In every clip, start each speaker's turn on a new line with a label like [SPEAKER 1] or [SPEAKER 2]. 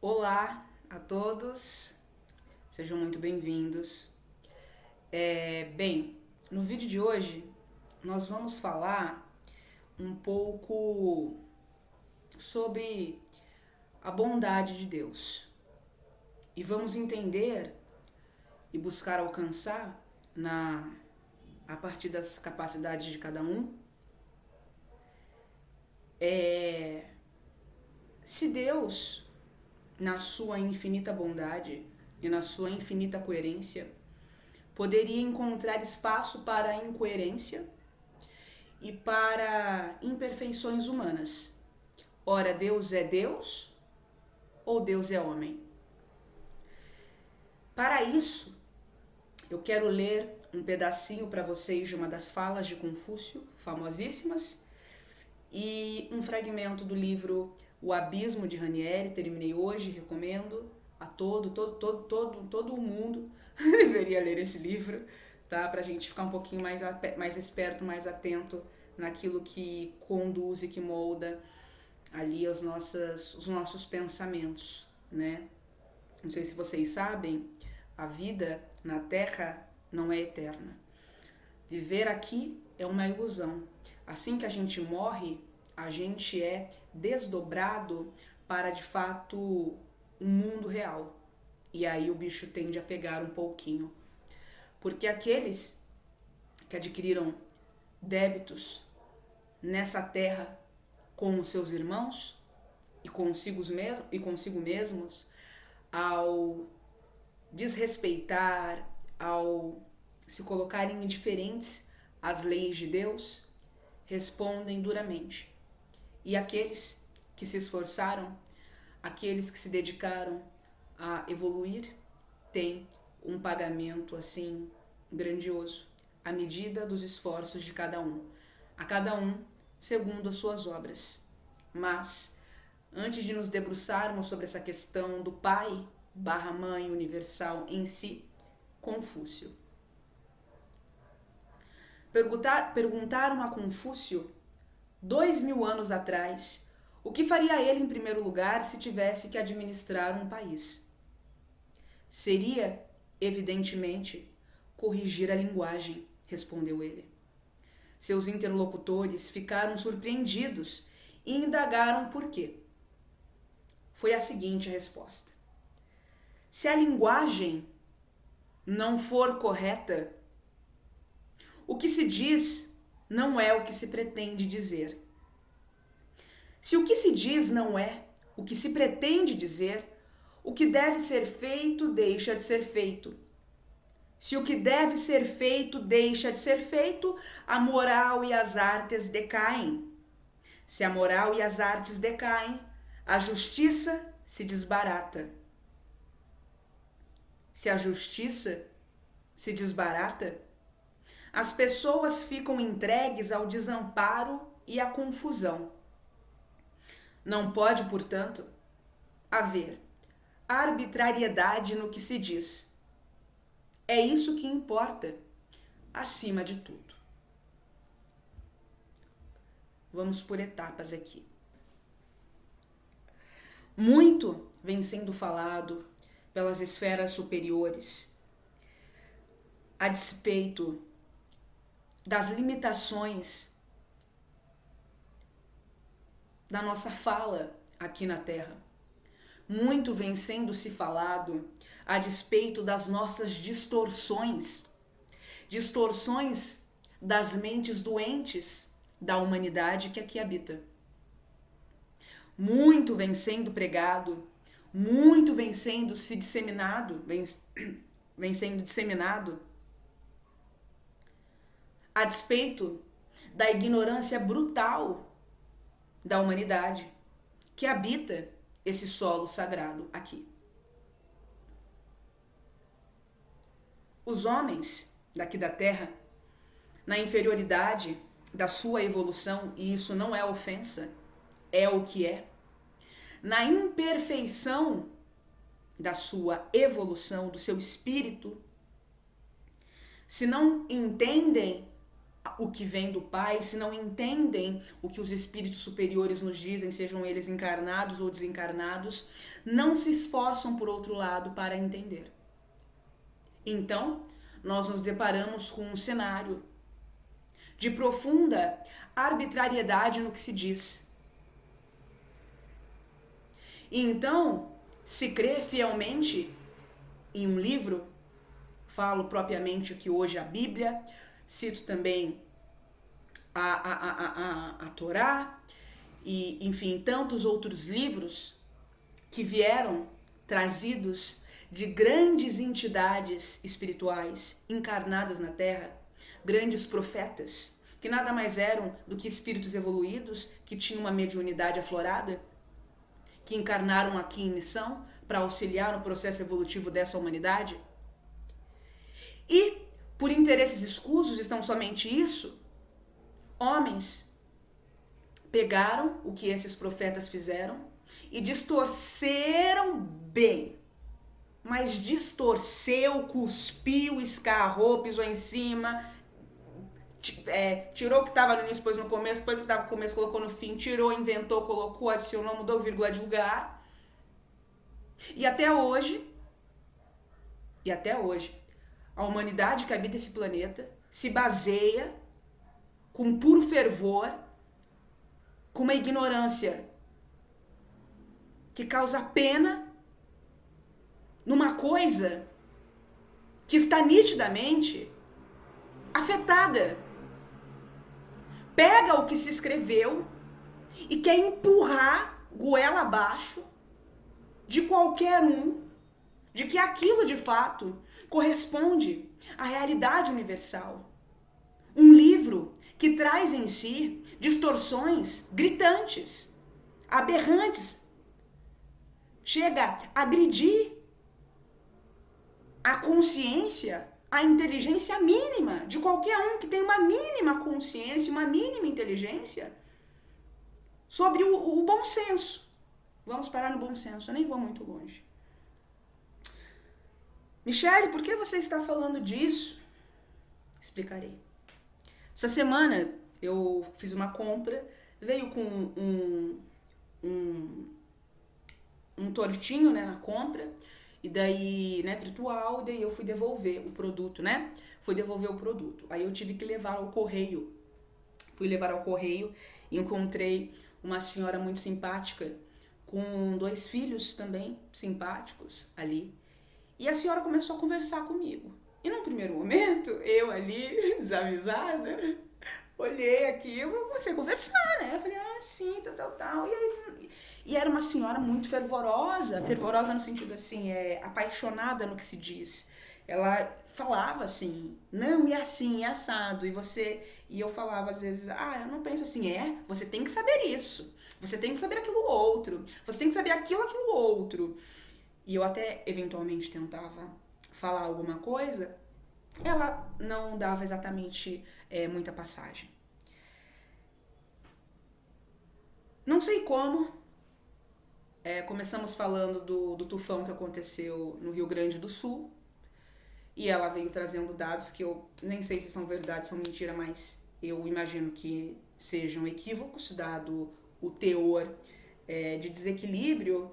[SPEAKER 1] Olá a todos, sejam muito bem-vindos. No vídeo de hoje nós vamos falar um pouco sobre a bondade de Deus e vamos entender e buscar alcançar a partir das capacidades de cada um, se Deus, na sua infinita bondade e na sua infinita coerência, poderia encontrar espaço para a incoerência e para imperfeições humanas. Ora, Deus é Deus ou Deus é homem? Para isso, eu quero ler um pedacinho para vocês de uma das falas de Confúcio, famosíssimas, e um fragmento do livro O Abismo de Ranieri. Terminei hoje, recomendo a todo o mundo deveria ler esse livro, tá? Pra gente ficar um pouquinho mais esperto, mais atento naquilo que conduz e que molda ali os nossos pensamentos, né? Não sei se vocês sabem, a vida na Terra não é eterna. Viver aqui é uma ilusão. Assim que a gente morre, a gente é desdobrado para, de fato, um mundo real. E aí o bicho tende a pegar um pouquinho. Porque aqueles que adquiriram débitos nessa terra com os seus irmãos e consigo mesmos, ao desrespeitar, ao se colocarem indiferentes às leis de Deus, respondem duramente. E aqueles que se esforçaram, aqueles que se dedicaram a evoluir, têm um pagamento assim grandioso, à medida dos esforços de cada um, a cada um segundo as suas obras. Mas, antes de nos debruçarmos sobre essa questão do pai / mãe universal em si, Confúcio. Perguntaram a Confúcio, 2000 anos atrás, o que faria ele em primeiro lugar se tivesse que administrar um país? Seria, evidentemente, corrigir a linguagem, respondeu ele. Seus interlocutores ficaram surpreendidos e indagaram por quê. Foi a seguinte a resposta: se a linguagem não for correta, o que se diz não é o que se pretende dizer. Se o que se diz não é o que se pretende dizer, o que deve ser feito deixa de ser feito. Se o que deve ser feito deixa de ser feito, a moral e as artes decaem. Se a moral e as artes decaem, a justiça se desbarata. Se a justiça se desbarata, as pessoas ficam entregues ao desamparo e à confusão. Não pode, portanto, haver arbitrariedade no que se diz. É isso que importa, acima de tudo. Vamos por etapas aqui. Muito vem sendo falado pelas esferas superiores a despeito das limitações da nossa fala aqui na Terra. Muito vem sendo se falado a despeito das nossas distorções das mentes doentes da humanidade que aqui habita. Muito vem sendo pregado, muito vem sendo disseminado a despeito da ignorância brutal da humanidade que habita esse solo sagrado aqui. Os homens daqui da Terra, na inferioridade da sua evolução, e isso não é ofensa, é o que é, na imperfeição da sua evolução, do seu espírito, se não entendem o que vem do Pai, se não entendem o que os espíritos superiores nos dizem, sejam eles encarnados ou desencarnados, não se esforçam, por outro lado, para entender. Então, nós nos deparamos com um cenário de profunda arbitrariedade no que se diz. E então, se crê fielmente em um livro, falo propriamente aqui hoje a Bíblia, cito também a Torá e, enfim, tantos outros livros que vieram trazidos de grandes entidades espirituais encarnadas na Terra, grandes profetas, que nada mais eram do que espíritos evoluídos, que tinham uma mediunidade aflorada, que encarnaram aqui em missão para auxiliar no processo evolutivo dessa humanidade. E, por interesses escusos, estão somente isso, homens pegaram o que esses profetas fizeram e distorceram bem. Mas distorceu, cuspiu, escarrou, pisou em cima, tirou o que estava no início, pôs no começo, depois o que estava no começo, colocou no fim, tirou, inventou, colocou, adicionou, mudou vírgula de lugar. E até hoje, a humanidade que habita esse planeta se baseia com puro fervor, com uma ignorância que causa pena numa coisa que está nitidamente afetada. Pega o que se escreveu e quer empurrar goela abaixo de qualquer um, de que aquilo de fato corresponde à realidade universal. Um livro que traz em si distorções gritantes, aberrantes, chega a agredir a consciência, a inteligência mínima de qualquer um que tem uma mínima consciência, uma mínima inteligência sobre o bom senso. Vamos parar no bom senso, eu nem vou muito longe. Michele, por que você está falando disso? Explicarei. Essa semana eu fiz uma compra, veio com um tortinho, né, na compra, e daí, né, virtual, daí eu fui devolver o produto, né? Aí eu tive que levar ao correio. Fui levar ao correio e encontrei uma senhora muito simpática, com 2 filhos também simpáticos ali. E a senhora começou a conversar comigo. E num primeiro momento, eu ali, desavisada, olhei aquilo, comecei a conversar, né? Eu falei, sim, tal. E era uma senhora muito fervorosa no sentido assim, apaixonada no que se diz. Ela falava assim, não, e assim, e assado. E eu falava às vezes, eu não penso assim, você tem que saber isso. Você tem que saber aquilo outro. Você tem que saber aquilo outro. E eu até eventualmente tentava falar alguma coisa, ela não dava exatamente muita passagem. Não sei como, começamos falando do tufão que aconteceu no Rio Grande do Sul, e ela veio trazendo dados que eu nem sei se são verdade, são mentira, mas eu imagino que sejam equívocos, dado o teor de desequilíbrio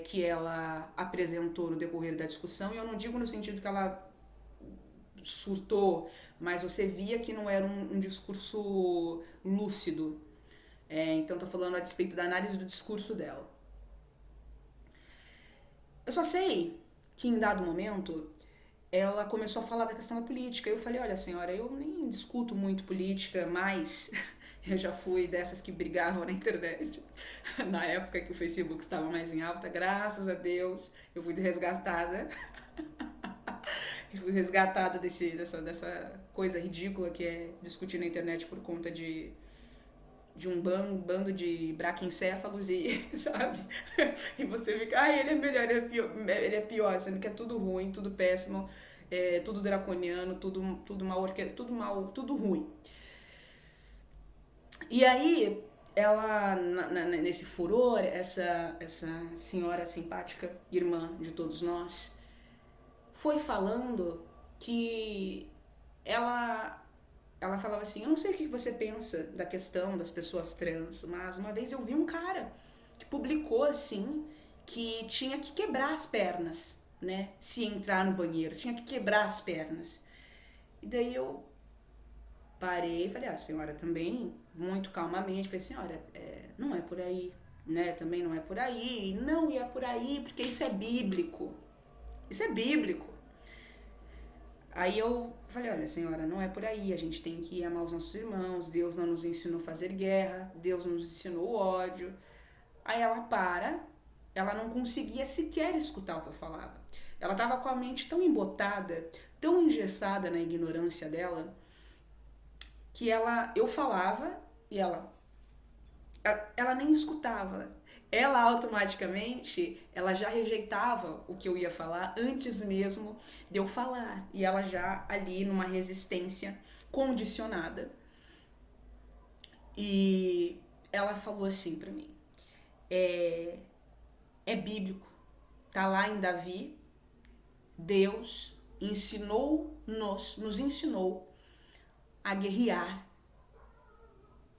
[SPEAKER 1] que ela apresentou no decorrer da discussão. E eu não digo no sentido que ela surtou, mas você via que não era um discurso lúcido. Então tô falando a despeito da análise do discurso dela. Eu só sei que em dado momento ela começou a falar da questão da política. Eu falei, olha senhora, eu nem discuto muito política, mas eu já fui dessas que brigavam na internet. Na época que o Facebook estava mais em alta, graças a Deus, eu fui resgatada. Eu fui resgatada dessa coisa ridícula que é discutir na internet por conta de um bando de braquincéfalos e, sabe? E você fica, ele é melhor, ele é pior, sendo que é tudo ruim, tudo péssimo, tudo draconiano, tudo mal, tudo ruim. E aí, ela, nesse furor, essa senhora simpática, irmã de todos nós, foi falando que ela ela falava assim, eu não sei o que você pensa da questão das pessoas trans, mas uma vez eu vi um cara que publicou assim, que tinha que quebrar as pernas, né? Se entrar no banheiro, tinha que quebrar as pernas. E daí eu parei e falei, senhora, também, muito calmamente, falei, senhora, não é por aí, né? Também não é por aí, não é por aí, porque isso é bíblico. Isso é bíblico. Aí eu falei, olha, senhora, não é por aí, a gente tem que amar os nossos irmãos, Deus não nos ensinou a fazer guerra, Deus não nos ensinou o ódio. Aí ela não conseguia sequer escutar o que eu falava. Ela estava com a mente tão embotada, tão engessada na ignorância dela, que eu falava e ela nem escutava. Ela automaticamente, ela já rejeitava o que eu ia falar antes mesmo de eu falar. E ela já ali numa resistência condicionada. E ela falou assim pra mim, é bíblico, tá lá em Davi, Deus nos ensinou a guerrear.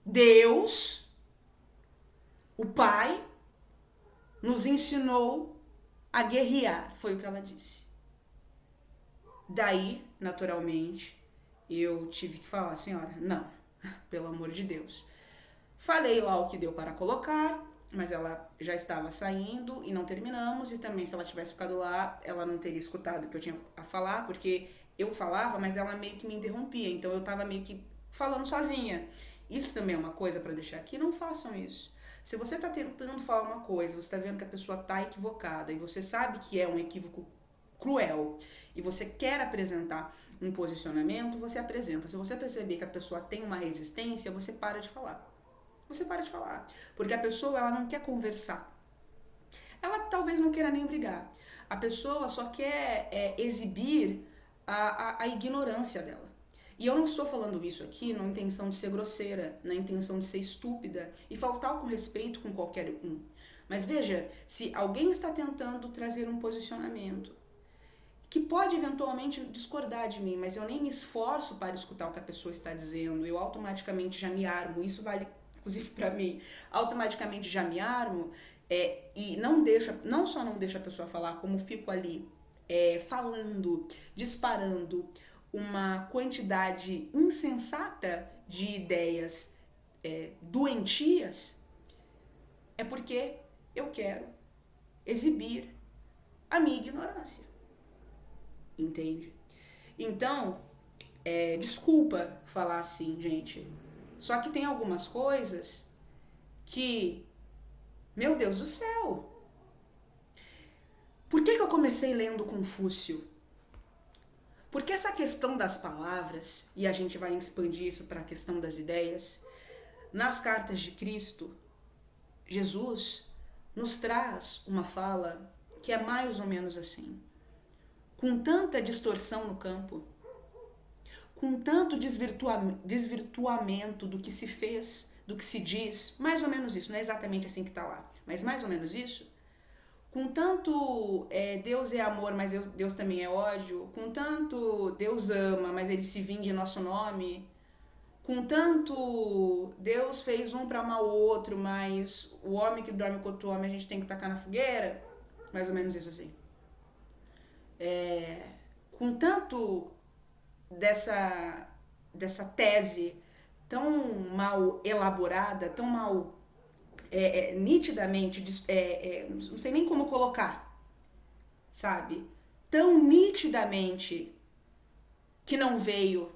[SPEAKER 1] Deus, o Pai, nos ensinou a guerrear, foi o que ela disse. Daí, naturalmente, eu tive que falar, senhora, não, pelo amor de Deus. Falei lá o que deu para colocar, mas ela já estava saindo e não terminamos, e também se ela tivesse ficado lá, ela não teria escutado o que eu tinha a falar, porque eu falava, mas ela meio que me interrompia, então eu estava meio que falando sozinha. Isso também é uma coisa para deixar aqui, não façam isso. Se você está tentando falar uma coisa, você está vendo que a pessoa está equivocada e você sabe que é um equívoco cruel e você quer apresentar um posicionamento, você apresenta. Se você perceber que a pessoa tem uma resistência, você para de falar. Você para de falar. Porque a pessoa, ela não quer conversar. Ela talvez não queira nem brigar. A pessoa só quer exibir a ignorância dela. E eu não estou falando isso aqui na intenção de ser grosseira, na intenção de ser estúpida e faltar com respeito com qualquer um. Mas veja, se alguém está tentando trazer um posicionamento que pode eventualmente discordar de mim, mas eu nem me esforço para escutar o que a pessoa está dizendo, eu automaticamente já me armo, isso vale inclusive para mim, automaticamente já me armo e não só não deixo a pessoa falar, como fico ali falando, disparando uma quantidade insensata de ideias doentias, é porque eu quero exibir a minha ignorância. Entende? Então, desculpa falar assim, gente. Só que tem algumas coisas que, meu Deus do céu. Por que eu comecei lendo Confúcio? Porque essa questão das palavras, e a gente vai expandir isso para a questão das ideias, nas cartas de Cristo, Jesus nos traz uma fala que é mais ou menos assim. Com tanta distorção no campo, com tanto desvirtuamento do que se fez, do que se diz, mais ou menos isso, não é exatamente assim que está lá, mas mais ou menos isso, com tanto Deus é amor, mas Deus também é ódio, com tanto Deus ama, mas ele se vinga em nosso nome, com tanto Deus fez um para amar o outro, mas o homem que dorme com outro homem a gente tem que tacar na fogueira, mais ou menos isso assim. Com tanto dessa tese tão mal elaborada, tão mal nitidamente, não sei nem como colocar, sabe? Tão nitidamente que não veio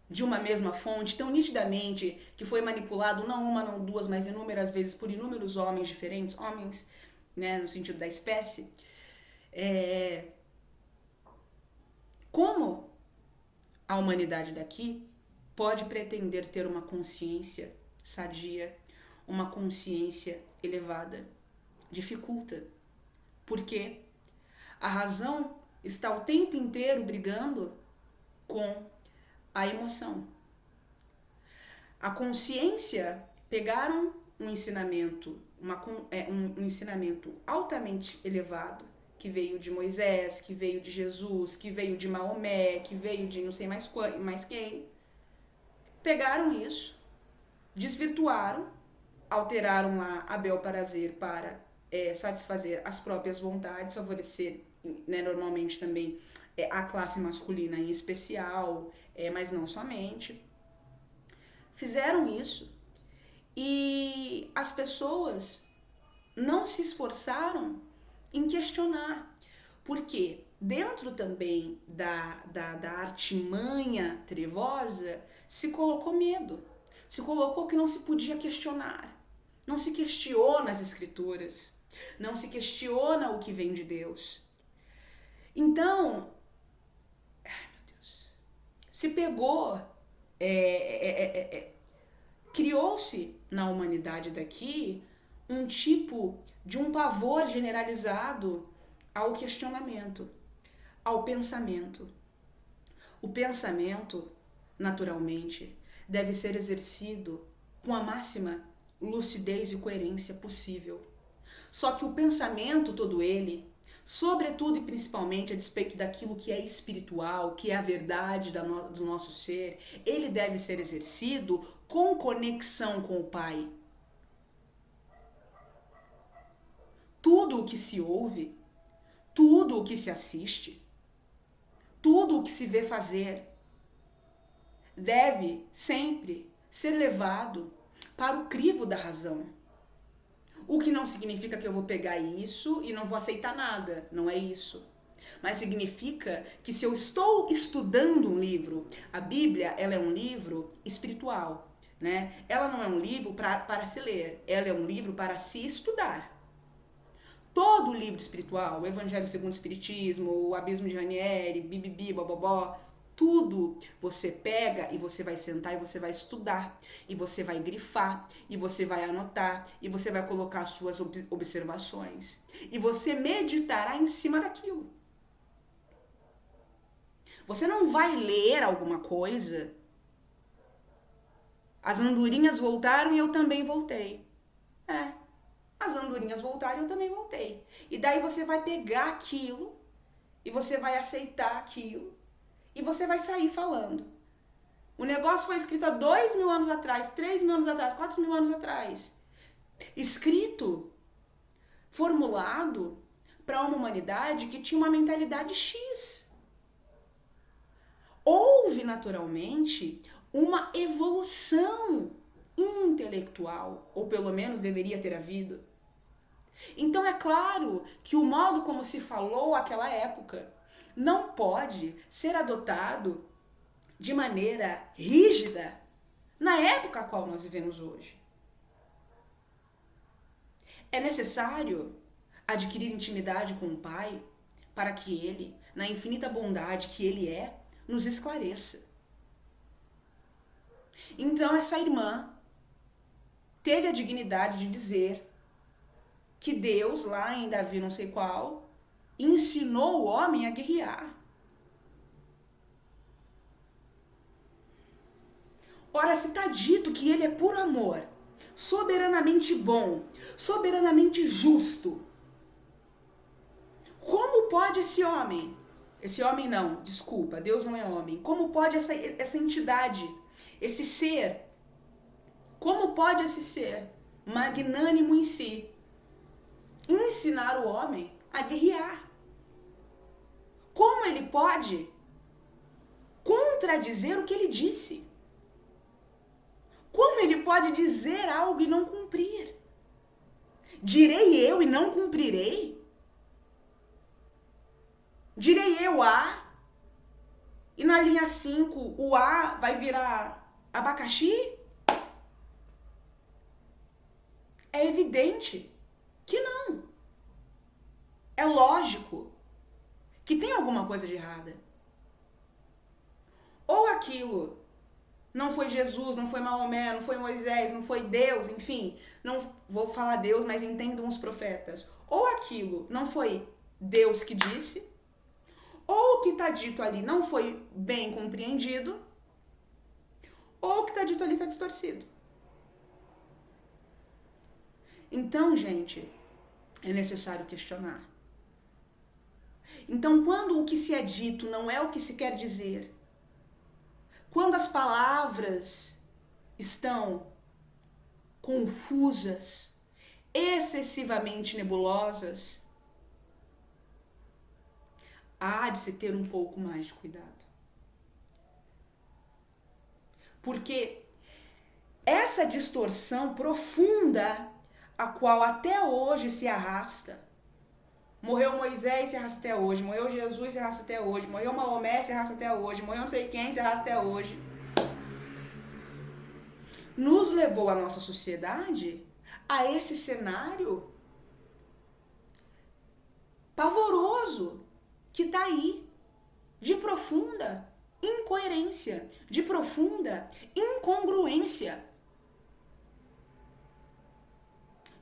[SPEAKER 1] de uma mesma fonte, tão nitidamente que foi manipulado não uma, não duas, mas inúmeras vezes por inúmeros homens diferentes, homens, né, no sentido da espécie. Como a humanidade daqui pode pretender ter uma consciência sadia, uma consciência elevada? Dificulta. Porque a razão está o tempo inteiro brigando com a emoção. A consciência pegaram um ensinamento, um ensinamento altamente elevado, que veio de Moisés, que veio de Jesus, que veio de Maomé, que veio de não sei mais quem, pegaram isso, desvirtuaram, alteraram lá a bel prazer para satisfazer as próprias vontades, favorecer, né, normalmente também a classe masculina em especial, mas não somente. Fizeram isso e as pessoas não se esforçaram em questionar. Porque dentro também da artimanha trevosa se colocou medo, se colocou que não se podia questionar. Não se questiona as escrituras, não se questiona o que vem de Deus. Então, ai meu Deus, se pegou, criou-se na humanidade daqui um tipo de um pavor generalizado ao questionamento, ao pensamento. O pensamento, naturalmente, deve ser exercido com a máxima lucidez e coerência possível. Só que o pensamento todo ele, sobretudo e principalmente a despeito daquilo que é espiritual, que é a verdade do nosso ser, ele deve ser exercido com conexão com o Pai. Tudo o que se ouve, tudo o que se assiste, tudo o que se vê fazer, deve sempre ser levado para o crivo da razão. O que não significa que eu vou pegar isso e não vou aceitar nada, não é isso. Mas significa que se eu estou estudando um livro, a Bíblia, ela é um livro espiritual, né? Ela não é um livro para se ler, ela é um livro para se estudar. Todo livro espiritual, o Evangelho segundo o Espiritismo, o Abismo de Ranieri, bibibi, bobobó, tudo você pega e você vai sentar e você vai estudar, e você vai grifar, e você vai anotar, e você vai colocar suas observações, e você meditará em cima daquilo. Você não vai ler alguma coisa, as andorinhas voltaram e eu também voltei. As andorinhas voltaram e eu também voltei. E daí você vai pegar aquilo, e você vai aceitar aquilo, e você vai sair falando. O negócio foi escrito há 2.000 anos atrás, 3.000 anos atrás, 4.000 anos atrás. Escrito, formulado para uma humanidade que tinha uma mentalidade X. Houve, naturalmente, uma evolução intelectual, ou pelo menos deveria ter havido. Então é claro que o modo como se falou naquela época não pode ser adotado de maneira rígida na época a qual nós vivemos hoje. É necessário adquirir intimidade com o Pai para que Ele, na infinita bondade que Ele é, nos esclareça. Então essa irmã teve a dignidade de dizer que Deus, lá em Davi não sei qual, ensinou o homem a guerrear. Ora, se está dito que ele é por amor, soberanamente bom, soberanamente justo, como pode esse homem não, desculpa, Deus não é homem, como pode essa entidade, esse ser, como pode esse ser magnânimo em si ensinar o homem a guerrear? Como ele pode contradizer o que ele disse? Como ele pode dizer algo e não cumprir? Direi eu e não cumprirei? Direi eu A, e na linha 5 o A vai virar abacaxi? É evidente que não. É lógico que tem alguma coisa de errada. Ou aquilo não foi Jesus, não foi Maomé, não foi Moisés, não foi Deus, enfim, não vou falar Deus, mas entendam os profetas. Ou aquilo não foi Deus que disse, ou o que está dito ali não foi bem compreendido, ou o que está dito ali está distorcido. Então, gente, é necessário questionar. Então, quando o que se é dito não é o que se quer dizer, quando as palavras estão confusas, excessivamente nebulosas, há de se ter um pouco mais de cuidado. Porque essa distorção profunda, a qual até hoje se arrasta, morreu Moisés, se arrasta até hoje, morreu Jesus, se arrasta até hoje, morreu Maomé, se arrasta até hoje, morreu não sei quem, se arrasta até hoje, nos levou a nossa sociedade a esse cenário pavoroso que está aí, de profunda incoerência, de profunda incongruência,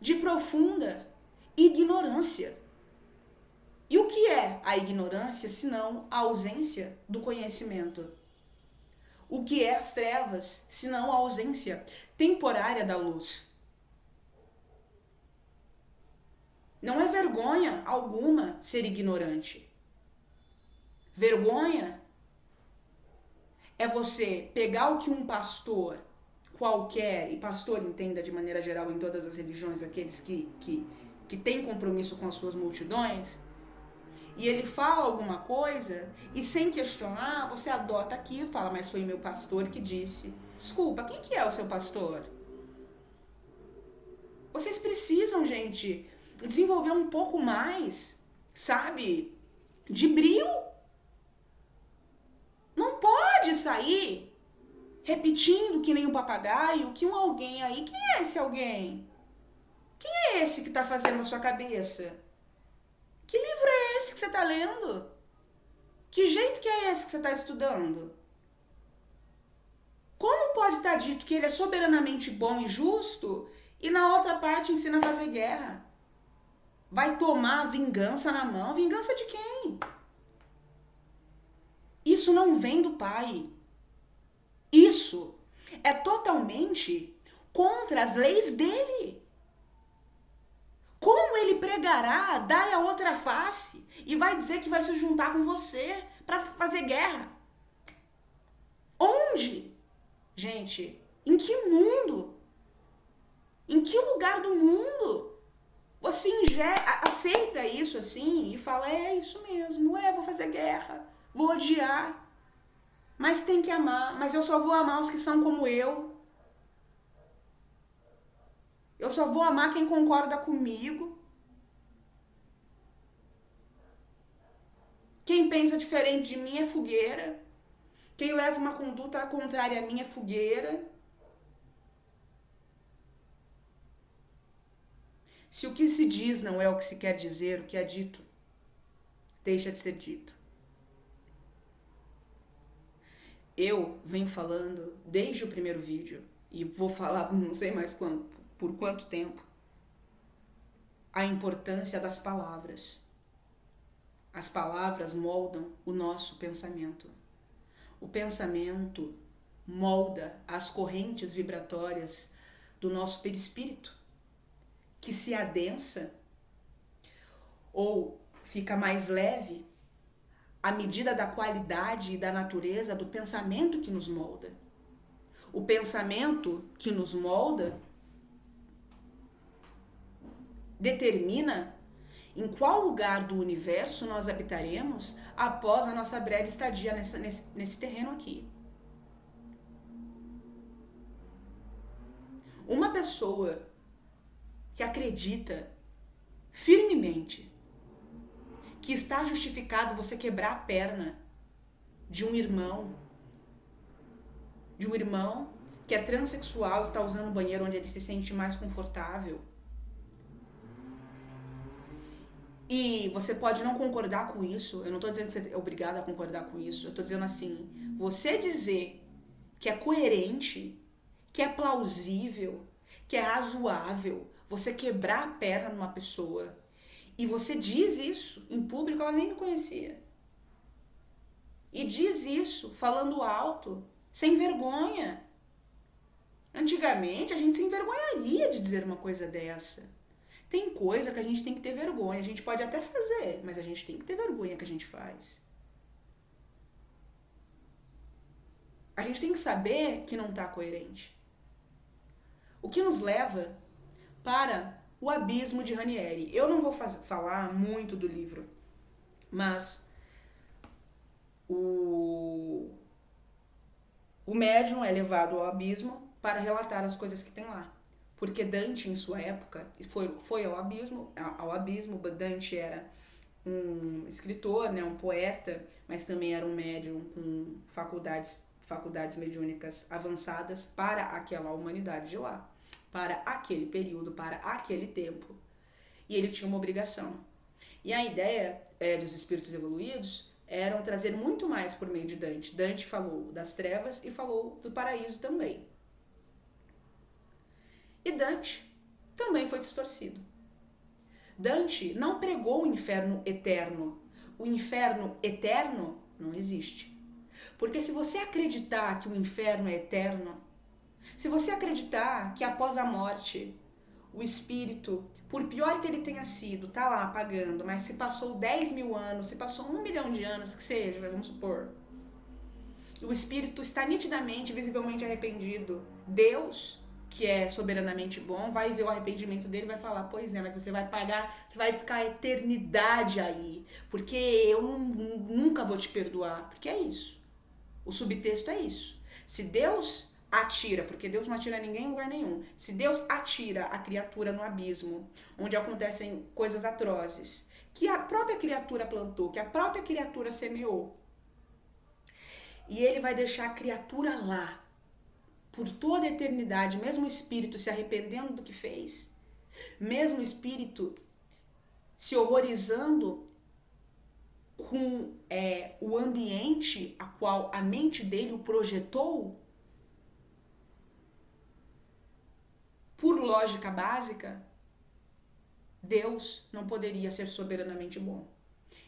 [SPEAKER 1] de profunda ignorância. E o que é a ignorância senão a ausência do conhecimento? O que é as trevas senão a ausência temporária da luz? Não é vergonha alguma ser ignorante. Vergonha é você pegar o que um pastor qualquer, e pastor entenda de maneira geral em todas as religiões, aqueles que têm compromisso com as suas multidões, e ele fala alguma coisa e sem questionar, você adota aquilo e fala, mas foi meu pastor que disse. Desculpa, quem que é o seu pastor? Vocês precisam, gente, desenvolver um pouco mais, sabe, de brio. Não pode sair repetindo que nem um papagaio, que um alguém aí, quem é esse alguém? Quem é esse que tá fazendo na sua cabeça? Que livro é esse que você tá lendo? Que jeito que é esse que você tá estudando? Como pode estar dito que ele é soberanamente bom e justo e na outra parte ensina a fazer guerra? Vai tomar vingança na mão? Vingança de quem? Isso não vem do Pai. Isso é totalmente contra as leis dele. Como ele pregará, dai a outra face e vai dizer que vai se juntar com você para fazer guerra? Onde? Gente, em que mundo? Em que lugar do mundo você aceita isso assim e fala, é isso mesmo, vou fazer guerra, vou odiar, mas tem que amar, mas eu só vou amar os que são como eu. Eu só vou amar quem concorda comigo. Quem pensa diferente de mim é fogueira. Quem leva uma conduta contrária a mim é fogueira. Se o que se diz não é o que se quer dizer, o que é dito deixa de ser dito. Eu venho falando desde o primeiro vídeo, e vou falar não sei mais por quanto tempo, a importância das palavras. As palavras moldam o nosso pensamento. O pensamento molda as correntes vibratórias do nosso perispírito, que se adensa ou fica mais leve à medida da qualidade e da natureza do pensamento que nos molda. O pensamento que nos molda determina em qual lugar do universo nós habitaremos após a nossa breve estadia nesse terreno aqui. Uma pessoa que acredita firmemente que está justificado você quebrar a perna de um irmão que é transexual, está usando um banheiro onde ele se sente mais confortável. E você pode não concordar com isso, eu não estou dizendo que você é obrigado a concordar com isso, eu estou dizendo assim, você dizer que é coerente, que é plausível, que é razoável, você quebrar a perna numa pessoa, e você diz isso em público, ela nem me conhecia. E diz isso falando alto, sem vergonha. Antigamente a gente se envergonharia de dizer uma coisa dessa. Tem coisa que a gente tem que ter vergonha, a gente pode até fazer, mas a gente tem que ter vergonha que a gente faz. a gente tem que saber que não está coerente. O que nos leva para o Abismo de Ranieri. Eu não vou falar muito do livro, mas o médium é levado ao abismo para relatar as coisas que tem lá. Porque Dante, em sua época, foi ao abismo. Dante era um escritor, né, um poeta, mas também era um médium com faculdades mediúnicas avançadas para aquela humanidade de lá, para aquele período, para aquele tempo. E ele tinha uma obrigação. E a ideia dos espíritos evoluídos eram trazer muito mais por meio de Dante. Dante falou das trevas e falou do paraíso também. E Dante também foi distorcido. Dante não pregou o inferno eterno. O inferno eterno não existe. Porque se você acreditar que o inferno é eterno, se você acreditar que após a morte o espírito, por pior que ele tenha sido, tá lá pagando, mas se passou 10 mil anos, se passou 1 milhão de anos, que seja, vamos supor, o espírito está nitidamente, visivelmente arrependido, Deus, que é soberanamente bom, vai ver o arrependimento dele e vai falar, pois é, mas você vai pagar, você vai ficar a eternidade aí, porque eu nunca vou te perdoar, porque é isso. O subtexto é isso. Se Deus atira, porque Deus não atira ninguém em lugar nenhum, se Deus atira a criatura no abismo, onde acontecem coisas atrozes, que a própria criatura plantou, que a própria criatura semeou, e ele vai deixar a criatura lá, por toda a eternidade, mesmo o espírito se arrependendo do que fez, mesmo o espírito se horrorizando com o ambiente a qual a mente dele o projetou, por lógica básica, Deus não poderia ser soberanamente bom.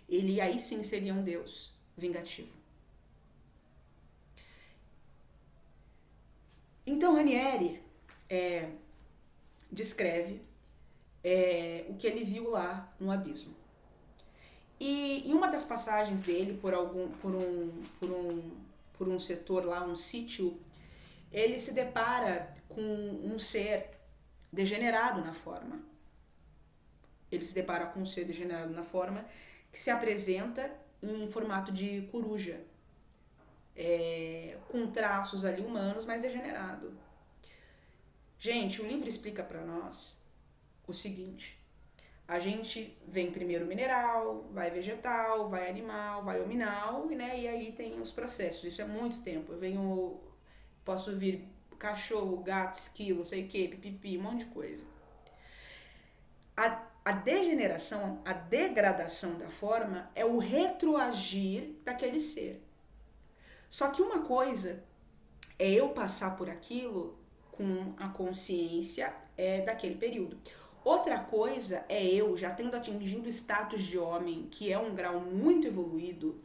[SPEAKER 1] Ele aí sim seria um Deus vingativo. Então Ranieri descreve o que ele viu lá no abismo. E em uma das passagens dele, por um setor lá, um sítio, ele se depara com um ser degenerado na forma. Ele se depara com um ser degenerado na forma que se apresenta em formato de coruja, com traços ali humanos, mas degenerado. Gente, o livro explica para nós o seguinte: a gente vem primeiro mineral, vai vegetal, vai animal, vai hominal, né? E aí tem os processos. Isso é muito tempo. Posso vir cachorro, gato, esquilo, sei o que, pipipi, um monte de coisa. A degeneração, a degradação da forma é o retroagir daquele ser. Só que uma coisa é eu passar por aquilo com a consciência daquele período. Outra coisa é eu, já tendo atingido o status de homem, que é um grau muito evoluído.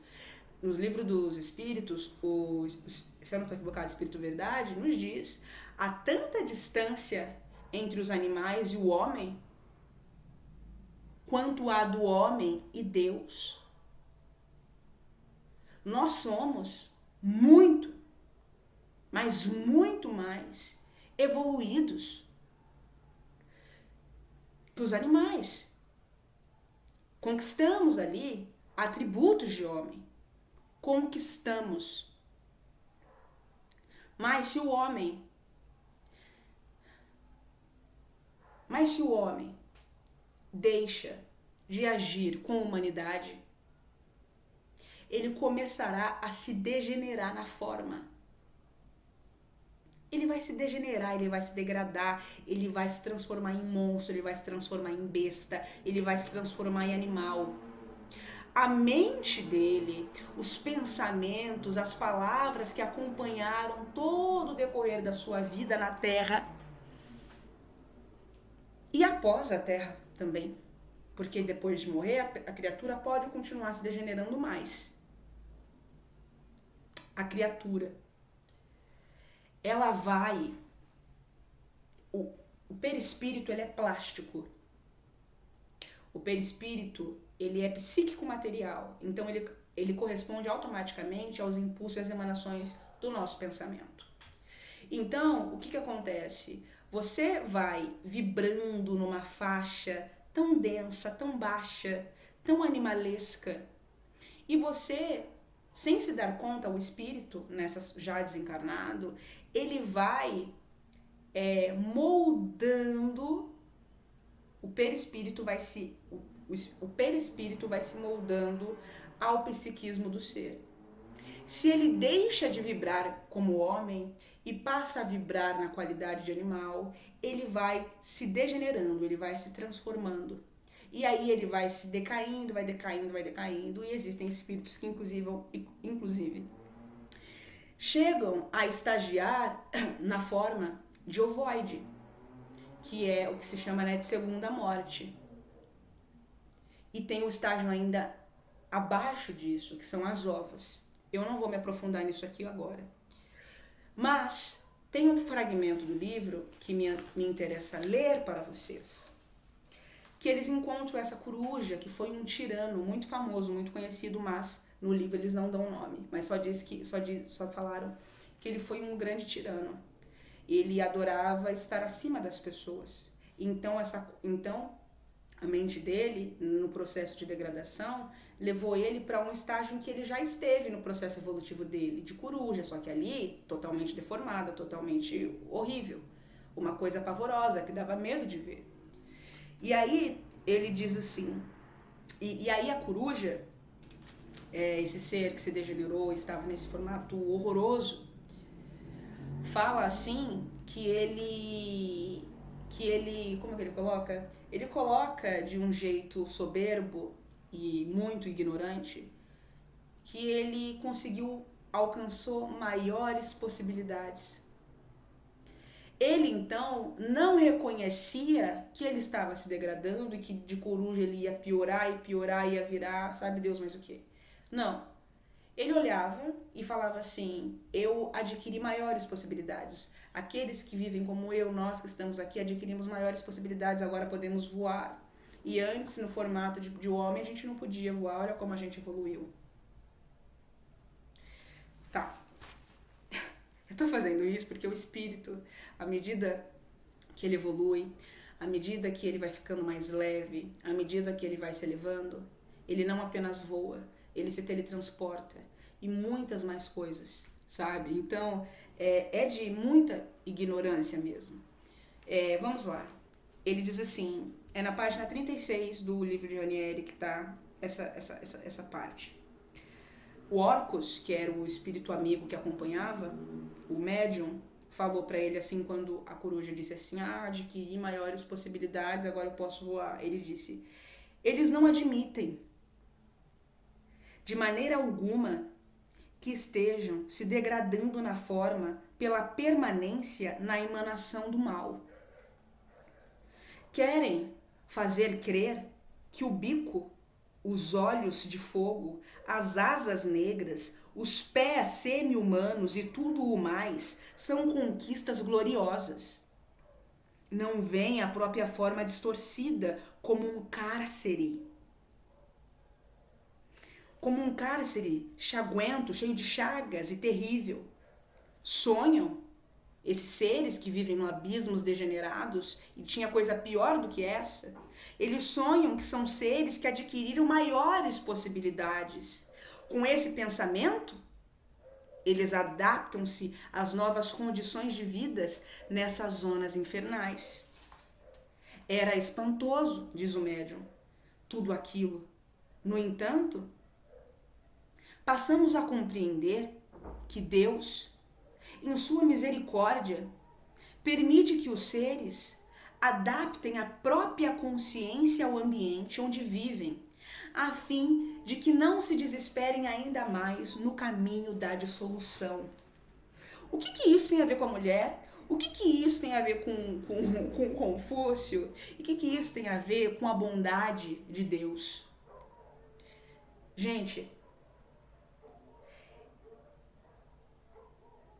[SPEAKER 1] Nos livros dos espíritos, se eu não estou equivocado, Espírito Verdade, nos diz, há tanta distância entre os animais e o homem, quanto há do homem e Deus. Nós somos muito, mas muito mais evoluídos que os animais. Conquistamos ali atributos de homem. Conquistamos. Mas se o homem deixa de agir com humanidade, ele começará a se degenerar na forma. Ele vai se degenerar, ele vai se degradar, ele vai se transformar em monstro, ele vai se transformar em besta, ele vai se transformar em animal. A mente dele, os pensamentos, as palavras que acompanharam todo o decorrer da sua vida na Terra e após a Terra também, porque depois de morrer a criatura pode continuar se degenerando mais. A criatura, ela vai, o perispírito ele é plástico, o perispírito ele é psíquico material, então ele corresponde automaticamente aos impulsos e às emanações do nosso pensamento. Então, o que acontece? Você vai vibrando numa faixa tão densa, tão baixa, tão animalesca, e você, sem se dar conta, o espírito, já desencarnado, ele vai moldando, o perispírito vai se moldando ao psiquismo do ser. Se ele deixa de vibrar como homem e passa a vibrar na qualidade de animal, ele vai se degenerando, ele vai se transformando. E aí ele vai se decaindo, vai decaindo, e existem espíritos que inclusive chegam a estagiar na forma de ovoide, que é o que se chama, de segunda morte. E tem o estágio ainda abaixo disso, que são as ovas. Eu não vou me aprofundar nisso aqui agora. Mas tem um fragmento do livro que me interessa ler para vocês, que eles encontram essa coruja, que foi um tirano muito famoso, muito conhecido, mas no livro eles não dão nome, mas só falaram que ele foi um grande tirano. Ele adorava estar acima das pessoas. Então a mente dele, no processo de degradação, levou ele para um estágio em que ele já esteve no processo evolutivo dele, de coruja, só que ali totalmente deformada, totalmente horrível, uma coisa pavorosa que dava medo de ver. E aí ele diz assim, e aí a coruja, esse ser que se degenerou, estava nesse formato horroroso, fala assim que ele, como é que ele coloca? Ele coloca de um jeito soberbo e muito ignorante que ele alcançou maiores possibilidades. Ele, então, não reconhecia que ele estava se degradando e que de coruja ele ia piorar, ia virar, sabe Deus mais o quê. Não. Ele olhava e falava assim, eu adquiri maiores possibilidades. Aqueles que vivem como eu, nós que estamos aqui, adquirimos maiores possibilidades, agora podemos voar. E antes, no formato de homem, a gente não podia voar, olha como a gente evoluiu. Tá. Eu tô fazendo isso porque o espírito, à medida que ele evolui, à medida que ele vai ficando mais leve, à medida que ele vai se elevando, ele não apenas voa, ele se teletransporta e muitas mais coisas, sabe? Então, é de muita ignorância mesmo. Vamos lá. Ele diz assim, na página 36 do livro de Ranieri que tá essa parte. O Orcus, que era o espírito amigo que acompanhava, o médium, falou para ele assim, quando a coruja disse assim, adquiri maiores possibilidades, agora eu posso voar. Ele disse, eles não admitem de maneira alguma que estejam se degradando na forma pela permanência na emanação do mal. Querem fazer crer que o bico, os olhos de fogo, as asas negras, os pés semi-humanos e tudo o mais são conquistas gloriosas. Não veem a própria forma distorcida como um cárcere. Como um cárcere chaguento, cheio de chagas e terrível. Sonham esses seres que vivem no abismos degenerados, e tinha coisa pior do que essa, eles sonham que são seres que adquiriram maiores possibilidades. Com esse pensamento, eles adaptam-se às novas condições de vidas nessas zonas infernais. Era espantoso, diz o médium, tudo aquilo. No entanto, passamos a compreender que Deus, em sua misericórdia, permite que os seres adaptem a própria consciência ao ambiente onde vivem, a fim de que não se desesperem ainda mais no caminho da dissolução. O que isso tem a ver com a mulher? O que isso tem a ver com Confúcio? E o que isso tem a ver com a bondade de Deus? Gente,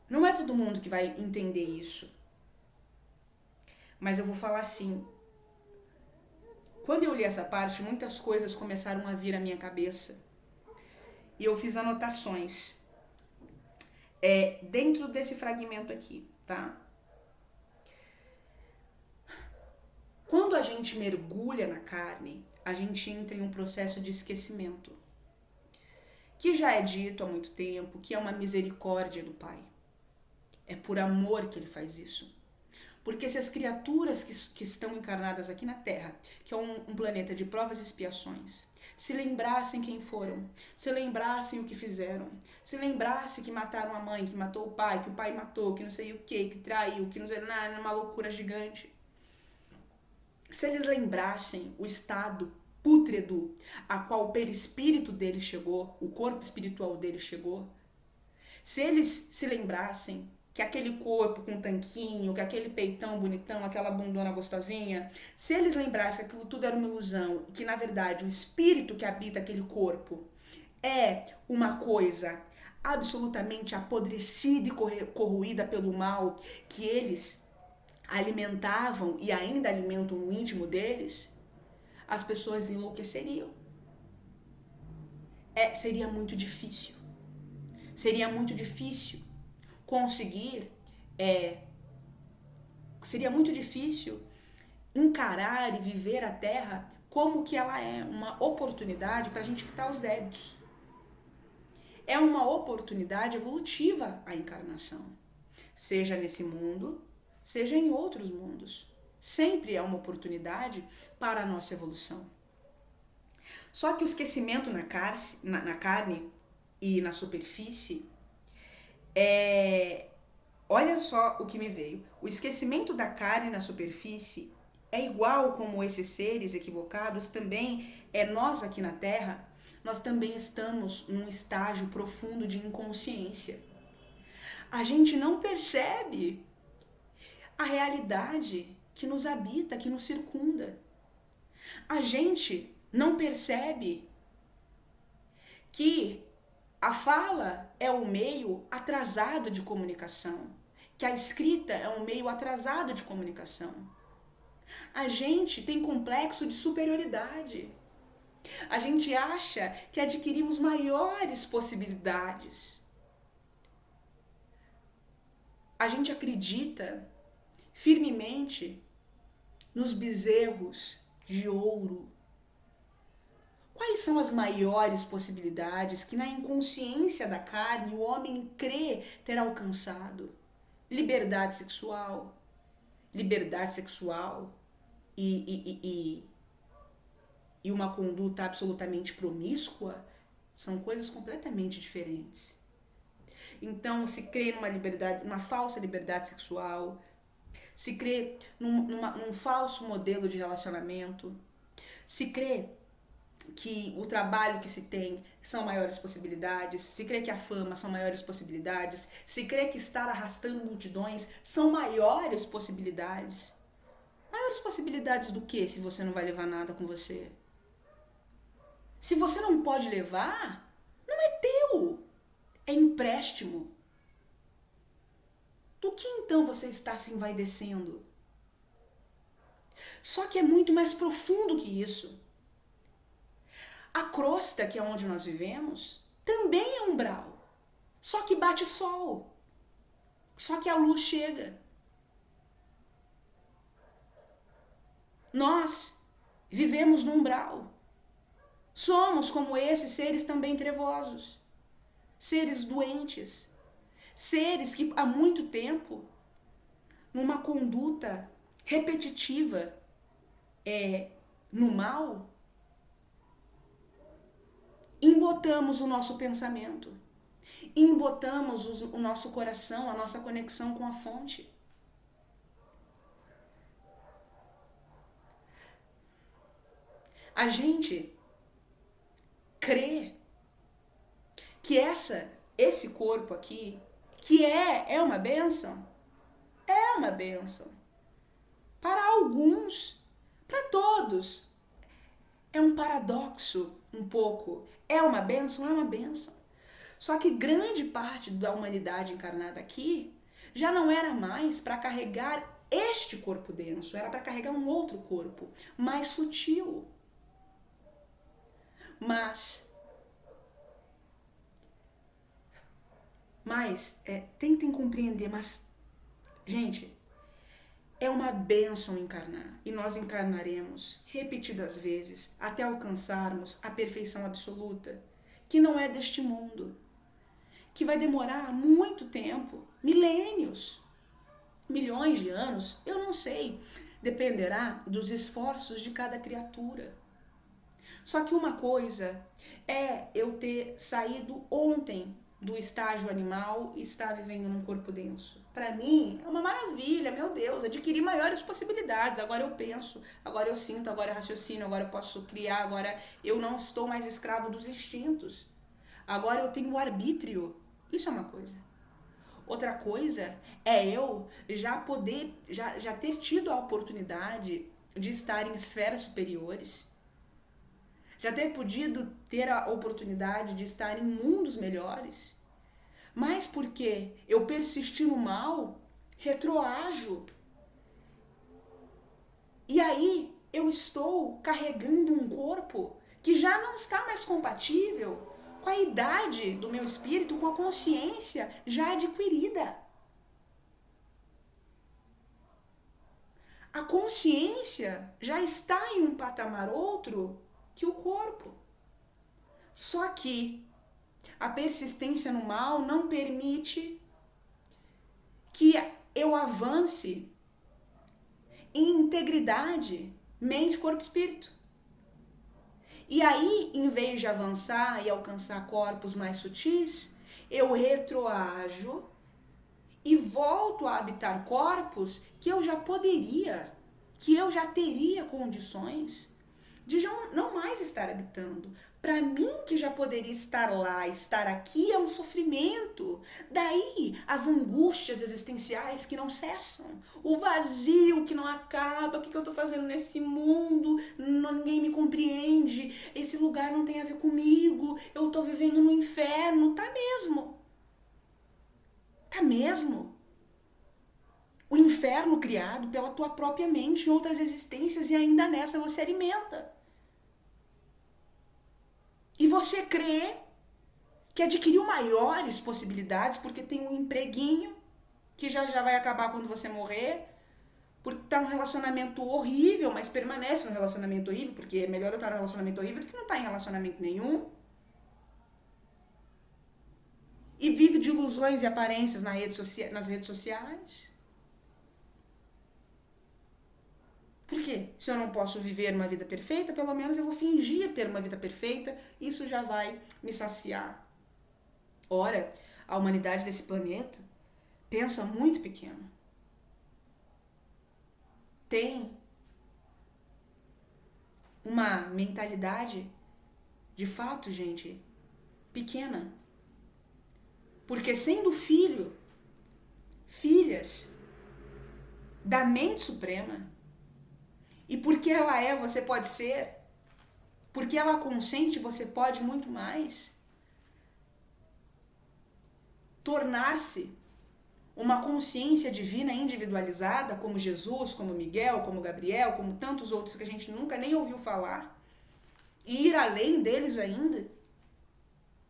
[SPEAKER 1] não é todo mundo que vai entender isso. Mas eu vou falar assim. Quando eu li essa parte, muitas coisas começaram a vir à minha cabeça. E eu fiz anotações. dentro desse fragmento aqui, tá? Quando a gente mergulha na carne, a gente entra em um processo de esquecimento, que já é dito há muito tempo, que é uma misericórdia do Pai. É por amor que ele faz isso. Porque se as criaturas que estão encarnadas aqui na Terra, que é um planeta de provas e expiações, se lembrassem quem foram, se lembrassem o que fizeram, se lembrassem que mataram a mãe, que matou o pai matou, que não sei o que traiu, que não sei nada, uma loucura gigante. Se eles lembrassem o estado pútredo a qual o perispírito dele chegou, o corpo espiritual dele chegou, se eles se lembrassem que aquele corpo com tanquinho, que aquele peitão bonitão, aquela bundona gostosinha, se eles lembrassem que aquilo tudo era uma ilusão, que na verdade o espírito que habita aquele corpo é uma coisa absolutamente apodrecida e corroída pelo mal que eles alimentavam e ainda alimentam no íntimo deles, as pessoas enlouqueceriam. Seria muito difícil. Seria muito difícil conseguir, seria muito difícil encarar e viver a Terra como que ela é, uma oportunidade para a gente quitar os débitos. É uma oportunidade evolutiva a encarnação, seja nesse mundo, seja em outros mundos. Sempre é uma oportunidade para a nossa evolução. Só que o esquecimento na carne e na superfície olha só o que me veio. O esquecimento da carne na superfície é igual como esses seres equivocados também nós aqui na Terra, nós também estamos num estágio profundo de inconsciência. A gente não percebe a realidade que nos habita, que nos circunda. A gente não percebe que a fala é um meio atrasado de comunicação, que a escrita é um meio atrasado de comunicação. A gente tem complexo de superioridade. A gente acha que adquirimos maiores possibilidades. A gente acredita firmemente nos bezerros de ouro. Quais são as maiores possibilidades que na inconsciência da carne o homem crê ter alcançado? Liberdade sexual e uma conduta absolutamente promíscua são coisas completamente diferentes. Então se crê numa falsa liberdade sexual, se crê num falso modelo de relacionamento, se crê que o trabalho que se tem são maiores possibilidades, se crê que a fama são maiores possibilidades, se crê que estar arrastando multidões são maiores possibilidades. Maiores possibilidades do que se você não vai levar nada com você? Se você não pode levar, não é teu, é empréstimo. Do que então você está se envaidecendo? Só que é muito mais profundo que isso. A crosta, que é onde nós vivemos, também é umbral. Só que bate sol. Só que a luz chega. Nós vivemos no umbral. Somos como esses seres também trevosos. Seres doentes. Seres que há muito tempo, numa conduta repetitiva no mal, embotamos o nosso pensamento, embotamos o nosso coração, a nossa conexão com a fonte. A gente crê que esse corpo aqui, que é uma bênção, é uma bênção. Para alguns, para todos. É um paradoxo um pouco. É uma bênção? É uma bênção. Só que grande parte da humanidade encarnada aqui já não era mais para carregar este corpo denso, era para carregar um outro corpo, mais sutil. Mas Mas, tentem compreender, mas, gente, é uma bênção encarnar. E nós encarnaremos repetidas vezes até alcançarmos a perfeição absoluta, que não é deste mundo, que vai demorar muito tempo, milênios, milhões de anos, eu não sei. Dependerá dos esforços de cada criatura. Só que uma coisa é eu ter saído ontem do estágio animal e estar vivendo num corpo denso. Para mim, é uma maravilha, meu Deus, adquiri maiores possibilidades. Agora eu penso, agora eu sinto, agora eu raciocino, agora eu posso criar, agora eu não estou mais escravo dos instintos. Agora eu tenho o arbítrio. Isso é uma coisa. Outra coisa é eu já ter tido a oportunidade de estar em esferas superiores, já ter podido ter a oportunidade de estar em mundos melhores, mas porque eu persisti no mal, retroajo. E aí eu estou carregando um corpo que já não está mais compatível com a idade do meu espírito, com a consciência já adquirida. A consciência já está em um patamar outro que o corpo. Só que a persistência no mal não permite que eu avance em integridade, mente, corpo e espírito. E aí, em vez de avançar e alcançar corpos mais sutis, eu retroajo e volto a habitar corpos que eu já poderia, que eu já teria condições de não mais estar habitando. Para mim, que já poderia estar lá, estar aqui é um sofrimento. Daí as angústias existenciais que não cessam, o vazio que não acaba. O que eu estou fazendo nesse mundo? Ninguém me compreende. Esse lugar não tem a ver comigo. Eu estou vivendo no inferno. Tá mesmo. Tá mesmo. O inferno criado pela tua própria mente em outras existências, e ainda nessa você alimenta. E você crê que adquiriu maiores possibilidades porque tem um empreguinho que já vai acabar quando você morrer, porque tá num relacionamento horrível, mas permanece num relacionamento horrível, porque é melhor eu estar num relacionamento horrível do que não estar em relacionamento nenhum. E vive de ilusões e aparências nas redes sociais. Por quê? Se eu não posso viver uma vida perfeita, pelo menos eu vou fingir ter uma vida perfeita, isso já vai me saciar. Ora, a humanidade desse planeta pensa muito pequeno. Tem uma mentalidade, de fato, gente, pequena. Porque sendo filhas da mente suprema, e porque ela é, você pode ser. Porque ela consente, você pode muito mais. Tornar-se uma consciência divina individualizada, como Jesus, como Miguel, como Gabriel, como tantos outros que a gente nunca nem ouviu falar, e ir além deles ainda,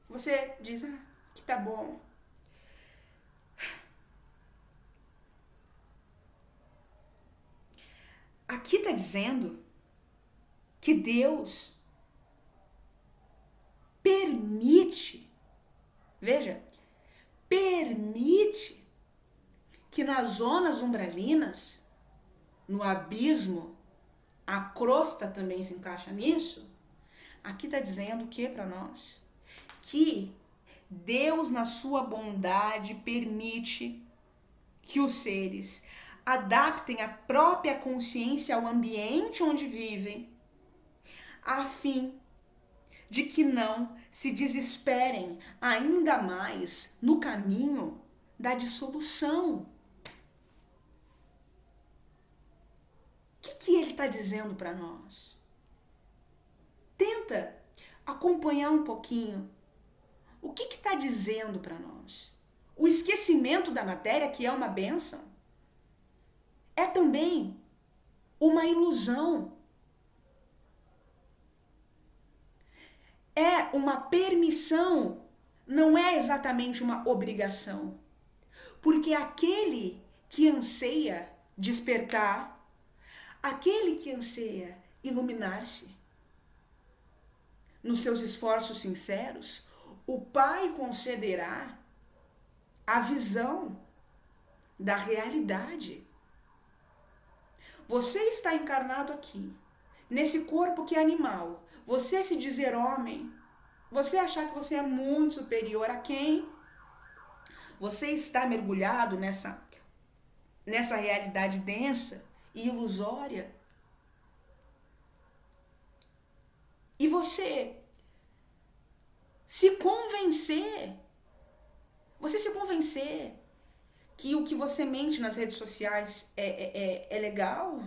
[SPEAKER 1] você diz, que tá bom. Aqui está dizendo que Deus permite, veja, permite que nas zonas umbralinas, no abismo, a crosta também se encaixa nisso. Aqui está dizendo o que para nós? Que Deus, na sua bondade, permite que os seres adaptem a própria consciência ao ambiente onde vivem, a fim de que não se desesperem ainda mais no caminho da dissolução. O que ele está dizendo para nós? Tenta acompanhar um pouquinho. O que está dizendo para nós? O esquecimento da matéria, que é uma bênção, é também uma ilusão. É uma permissão não é exatamente uma obrigação. Porque aquele que anseia despertar, aquele que anseia iluminar-se, nos seus esforços sinceros, o Pai concederá a visão da realidade. Você está encarnado aqui, nesse corpo que é animal. Você se dizer homem, você achar que você é muito superior a quem? Você está mergulhado nessa realidade densa e ilusória. E você se convencer que o que você mente nas redes sociais é legal,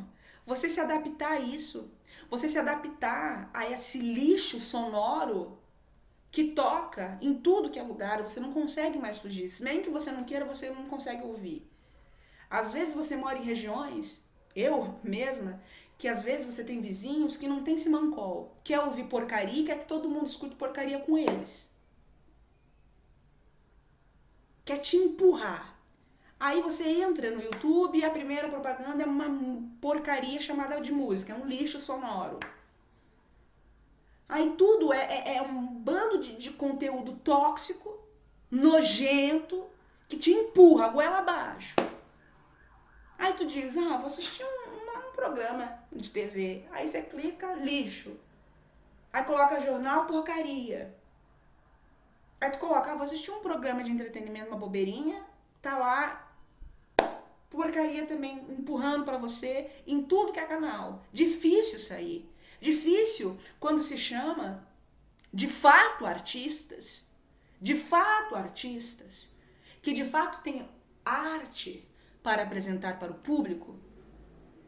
[SPEAKER 1] você se adaptar a isso, você se adaptar a esse lixo sonoro que toca em tudo que é lugar, você não consegue mais fugir, nem que você não queira, você não consegue ouvir. Às vezes você mora em regiões, eu mesma, que às vezes você tem vizinhos que não tem simancol, quer ouvir porcaria e quer que todo mundo escute porcaria com eles. Quer te empurrar. Aí você entra no YouTube e a primeira propaganda é uma porcaria chamada de música, é um lixo sonoro. Aí tudo é um bando de conteúdo tóxico, nojento, que te empurra a goela abaixo. Aí tu diz, vou assistir um programa de TV. Aí você clica, lixo. Aí coloca jornal, porcaria. Aí tu coloca, vou assistir um programa de entretenimento, uma bobeirinha, tá lá, porcaria também, empurrando pra você em tudo que é canal. Difícil sair. Difícil quando se chama de fato artistas, que de fato têm arte para apresentar para o público.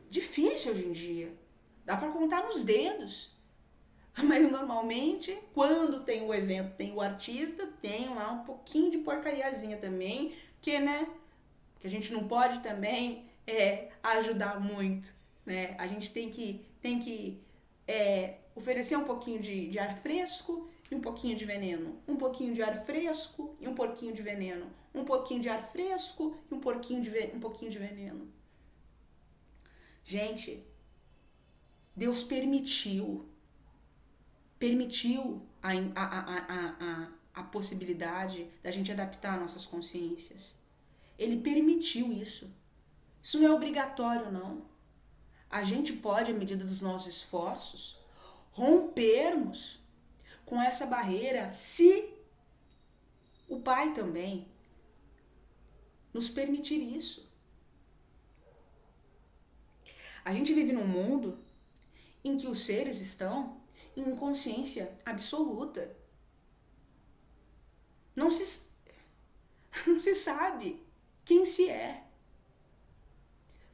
[SPEAKER 1] Difícil hoje em dia. Dá para contar nos dedos. Mas normalmente, quando tem o evento, tem o artista, tem lá um pouquinho de porcariazinha também, que, né, que a gente não pode também ajudar muito, né? A gente tem que oferecer um pouquinho de ar fresco e um pouquinho de veneno. Um pouquinho de ar fresco e um pouquinho de veneno. Um pouquinho de ar fresco e um pouquinho de veneno. Gente, Deus permitiu a possibilidade da gente adaptar nossas consciências. Ele permitiu isso. Isso não é obrigatório, não. A gente pode, à medida dos nossos esforços, rompermos com essa barreira se o Pai também nos permitir isso. A gente vive num mundo em que os seres estão em inconsciência absoluta. Não se sabe quem se é.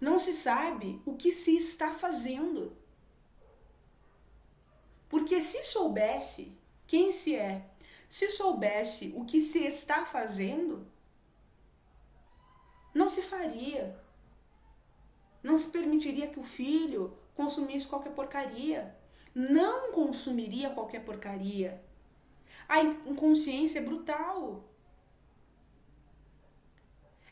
[SPEAKER 1] Não se sabe o que se está fazendo. Porque se soubesse quem se é, se soubesse o que se está fazendo, não se faria. Não se permitiria que o filho consumisse qualquer porcaria. Não consumiria qualquer porcaria. A inconsciência é brutal.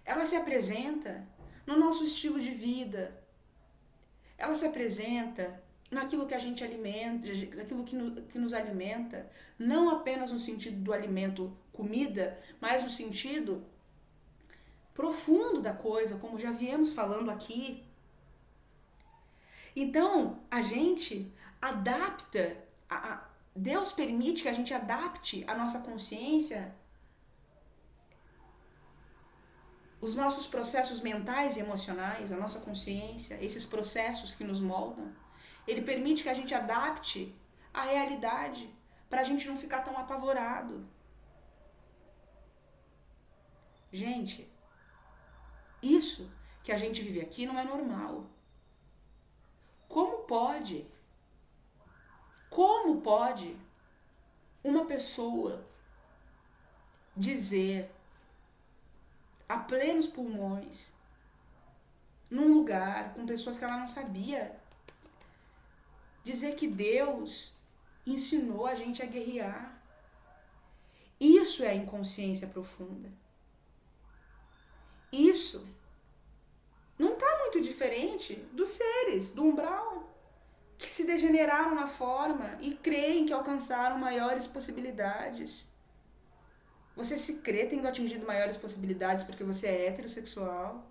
[SPEAKER 1] Ela se apresenta no nosso estilo de vida. Ela se apresenta naquilo que a gente alimenta, naquilo que nos alimenta, não apenas no sentido do alimento comida, mas no sentido profundo da coisa, como já viemos falando aqui. Então, a gente adapta, Deus permite que a gente adapte a nossa consciência, os nossos processos mentais e emocionais, a nossa consciência, esses processos que nos moldam. Ele permite que a gente adapte a realidade para a gente não ficar tão apavorado. Gente, isso que a gente vive aqui não é normal. Como pode uma pessoa dizer a plenos pulmões, num lugar com pessoas que ela não sabia, dizer que Deus ensinou a gente a guerrear? Isso é a inconsciência profunda. Isso não está muito diferente dos seres do umbral que se degeneraram na forma e creem que alcançaram maiores possibilidades. Você se crê tendo atingido maiores possibilidades porque você é heterossexual,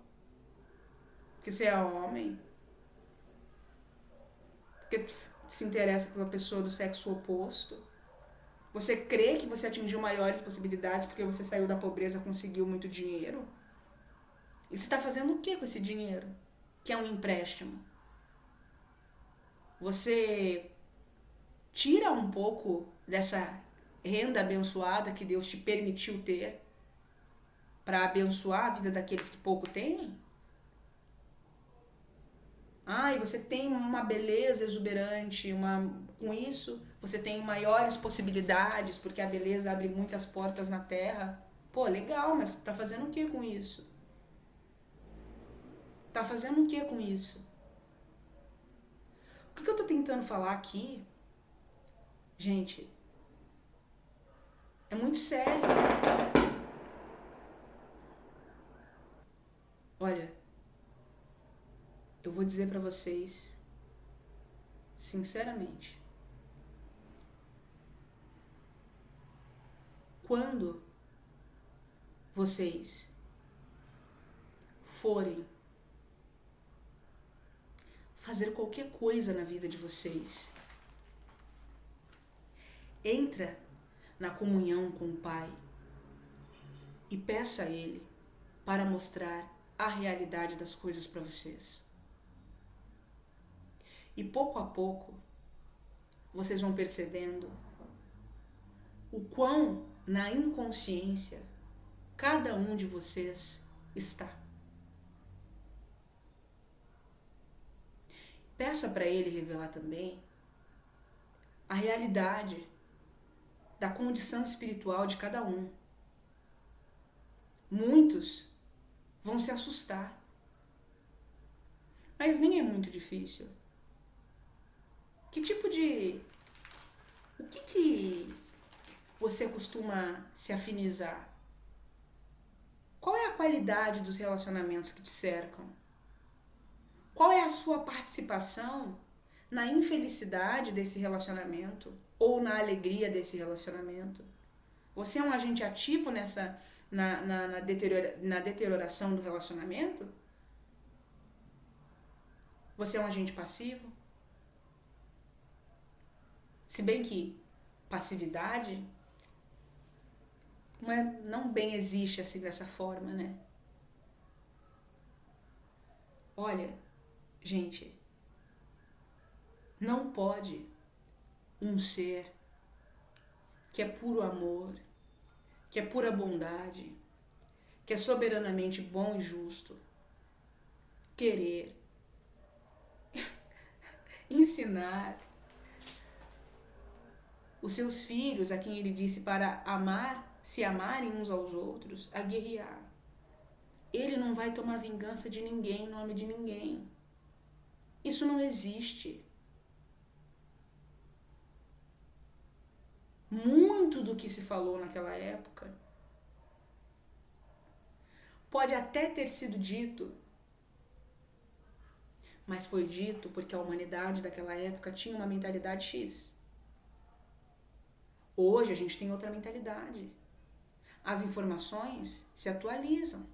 [SPEAKER 1] porque você é homem, porque se interessa pela pessoa do sexo oposto. Você crê que você atingiu maiores possibilidades porque você saiu da pobreza e conseguiu muito dinheiro? E você está fazendo o que com esse dinheiro? Que é um empréstimo. Você tira um pouco dessa renda abençoada que Deus te permitiu ter para abençoar a vida daqueles que pouco têm? E você tem uma beleza exuberante, com isso você tem maiores possibilidades, porque a beleza abre muitas portas na terra. Pô, legal, mas tá fazendo o que com isso? Tá fazendo o que com isso? O que eu tô tentando falar aqui, gente, é muito sério. Olha, eu vou dizer pra vocês, sinceramente, quando vocês forem fazer qualquer coisa na vida de vocês, entra na comunhão com o Pai e peça a Ele para mostrar a realidade das coisas para vocês. E pouco a pouco, vocês vão percebendo o quão na inconsciência cada um de vocês está. Peça para Ele revelar também a realidade da condição espiritual de cada um. Muitos vão se assustar, mas nem é muito difícil. O que você costuma se afinizar? Qual é a qualidade dos relacionamentos que te cercam? Qual é a sua participação na infelicidade desse relacionamento ou na alegria desse relacionamento? Você é um agente ativo na deterioração do relacionamento? Você é um agente passivo? Se bem que passividade não bem existe assim dessa forma, né? Olha, gente, não pode um ser que é puro amor, que é pura bondade, que é soberanamente bom e justo, querer ensinar os seus filhos, a quem ele disse para se amarem uns aos outros, a guerrear. Ele não vai tomar vingança de ninguém em nome de ninguém. Isso não existe. Muito do que se falou naquela época pode até ter sido dito, mas foi dito porque a humanidade daquela época tinha uma mentalidade X. Hoje a gente tem outra mentalidade. As informações se atualizam.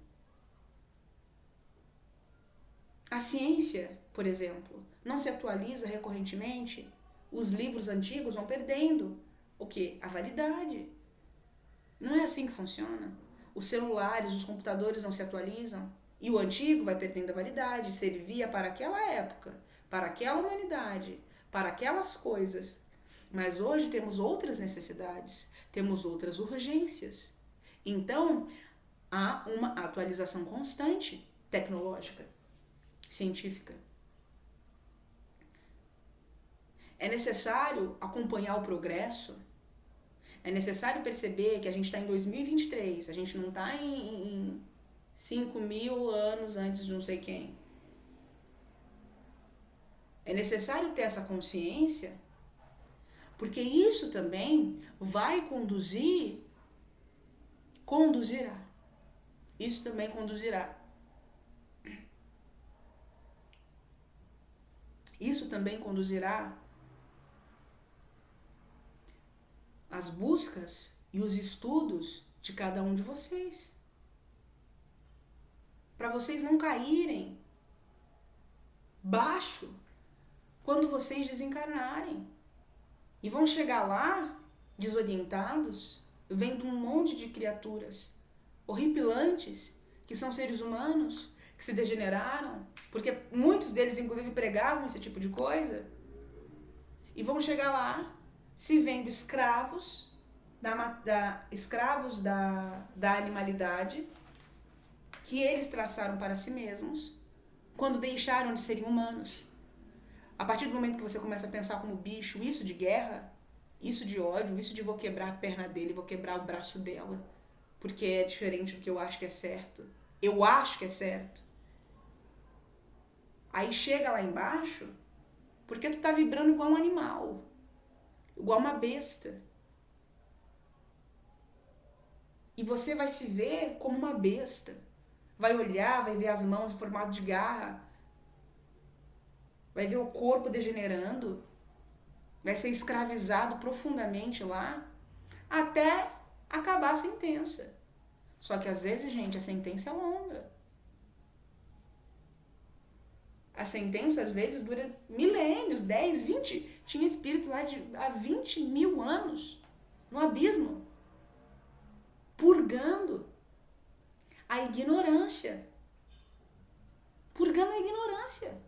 [SPEAKER 1] A ciência, por exemplo, não se atualiza recorrentemente. Os livros antigos vão perdendo o quê? A validade. Não é assim que funciona. Os celulares, os computadores não se atualizam e o antigo vai perdendo a validade. Servia para aquela época, para aquela humanidade, para aquelas coisas. Mas hoje temos outras necessidades, temos outras urgências. Então, há uma atualização constante tecnológica, científica. É necessário acompanhar o progresso. É necessário perceber que a gente está em 2023, a gente não está em 5.000 anos antes de não sei quem. É necessário ter essa consciência, porque isso também vai conduzir conduzirá. Isso também conduzirá. Isso também conduzirá as buscas e os estudos de cada um de vocês. Para vocês não caírem baixo quando vocês desencarnarem. E vão chegar lá desorientados, vendo um monte de criaturas horripilantes, que são seres humanos, que se degeneraram, porque muitos deles inclusive pregavam esse tipo de coisa, e vão chegar lá se vendo escravos da animalidade que eles traçaram para si mesmos quando deixaram de serem humanos. A partir do momento que você começa a pensar como bicho, isso de guerra, isso de ódio, isso de vou quebrar a perna dele, vou quebrar o braço dela, porque é diferente do que eu acho que é certo. Eu acho que é certo. Aí chega lá embaixo, porque tu tá vibrando igual um animal, igual uma besta. E você vai se ver como uma besta. Vai olhar, vai ver as mãos em formato de garra, vai ver o corpo degenerando, vai ser escravizado profundamente lá, até acabar a sentença. Só que às vezes, gente, a sentença é longa. A sentença às vezes dura milênios, 10, 20. Tinha espírito lá há 20 mil anos, no abismo, purgando a ignorância. Purgando a ignorância.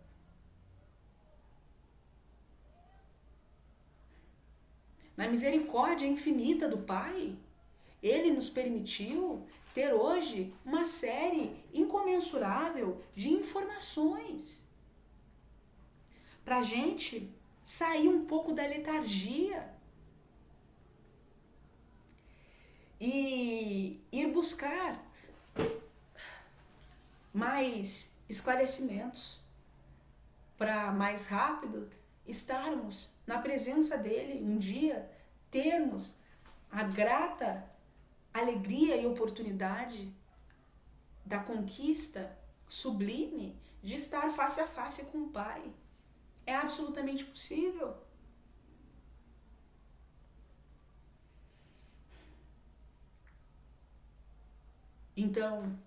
[SPEAKER 1] Na misericórdia infinita do Pai, Ele nos permitiu ter hoje uma série incomensurável de informações para a gente sair um pouco da letargia e ir buscar mais esclarecimentos para mais rápido estarmos na presença dele um dia, termos a grata alegria e oportunidade da conquista sublime de estar face a face com o Pai. É absolutamente possível. Então,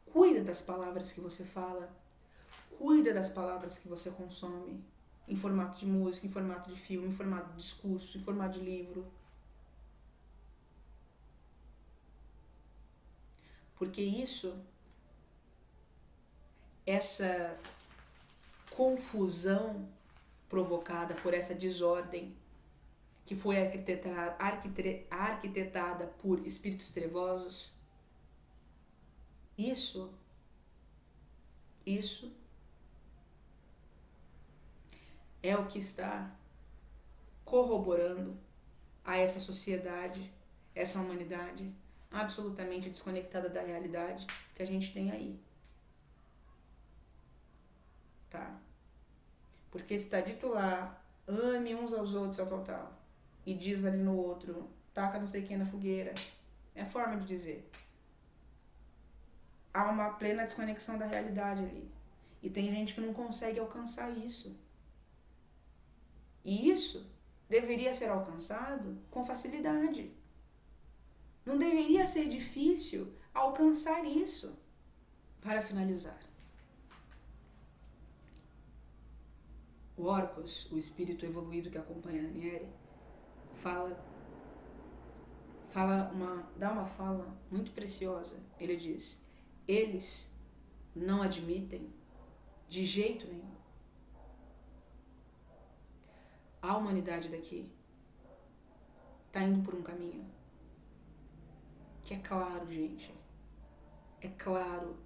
[SPEAKER 1] cuida das palavras que você fala, cuida das palavras que você consome, em formato de música, em formato de filme, em formato de discurso, em formato de livro. Porque essa confusão provocada por essa desordem que foi arquitetada por espíritos trevosos, isso é o que está corroborando a essa sociedade, essa humanidade absolutamente desconectada da realidade que a gente tem aí. Tá? Porque está dito lá, ame uns aos outros, tal. E diz ali no outro, taca não sei quem na fogueira. É a forma de dizer. Há uma plena desconexão da realidade ali. E tem gente que não consegue alcançar isso. E isso deveria ser alcançado com facilidade. Não deveria ser difícil alcançar isso. Para finalizar, o Orcus, o espírito evoluído que acompanha a Aniele, dá uma fala muito preciosa. Ele diz: eles não admitem de jeito nenhum. A humanidade daqui está indo por um caminho que é claro, gente. É claro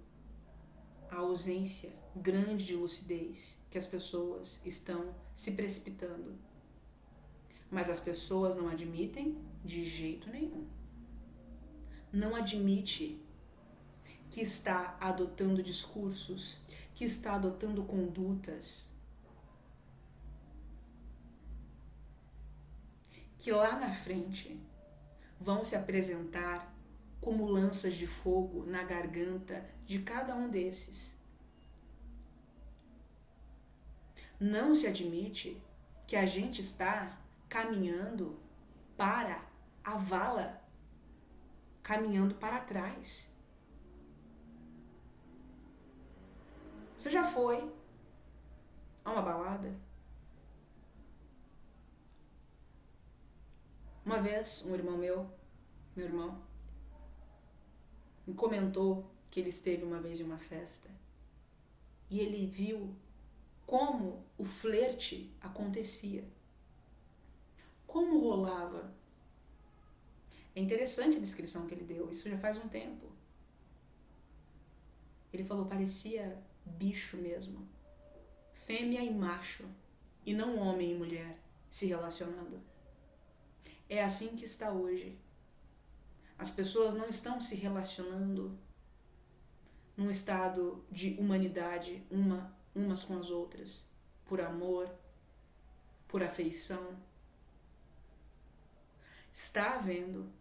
[SPEAKER 1] a ausência grande de lucidez que as pessoas estão se precipitando. Mas as pessoas não admitem de jeito nenhum. Não admite que está adotando discursos, que está adotando condutas que lá na frente vão se apresentar como lanças de fogo na garganta de cada um desses. Não se admite que a gente está caminhando para a vala, caminhando para trás. Você já foi a uma balada? Uma vez, um irmão meu irmão, me comentou que ele esteve uma vez em uma festa e ele viu como o flerte acontecia, como rolava. É interessante a descrição que ele deu, isso já faz um tempo. Ele falou, parecia bicho mesmo, fêmea e macho, e não homem e mulher se relacionando. É assim que está hoje. As pessoas não estão se relacionando num estado de humanidade umas com as outras, por amor, por afeição. Está havendo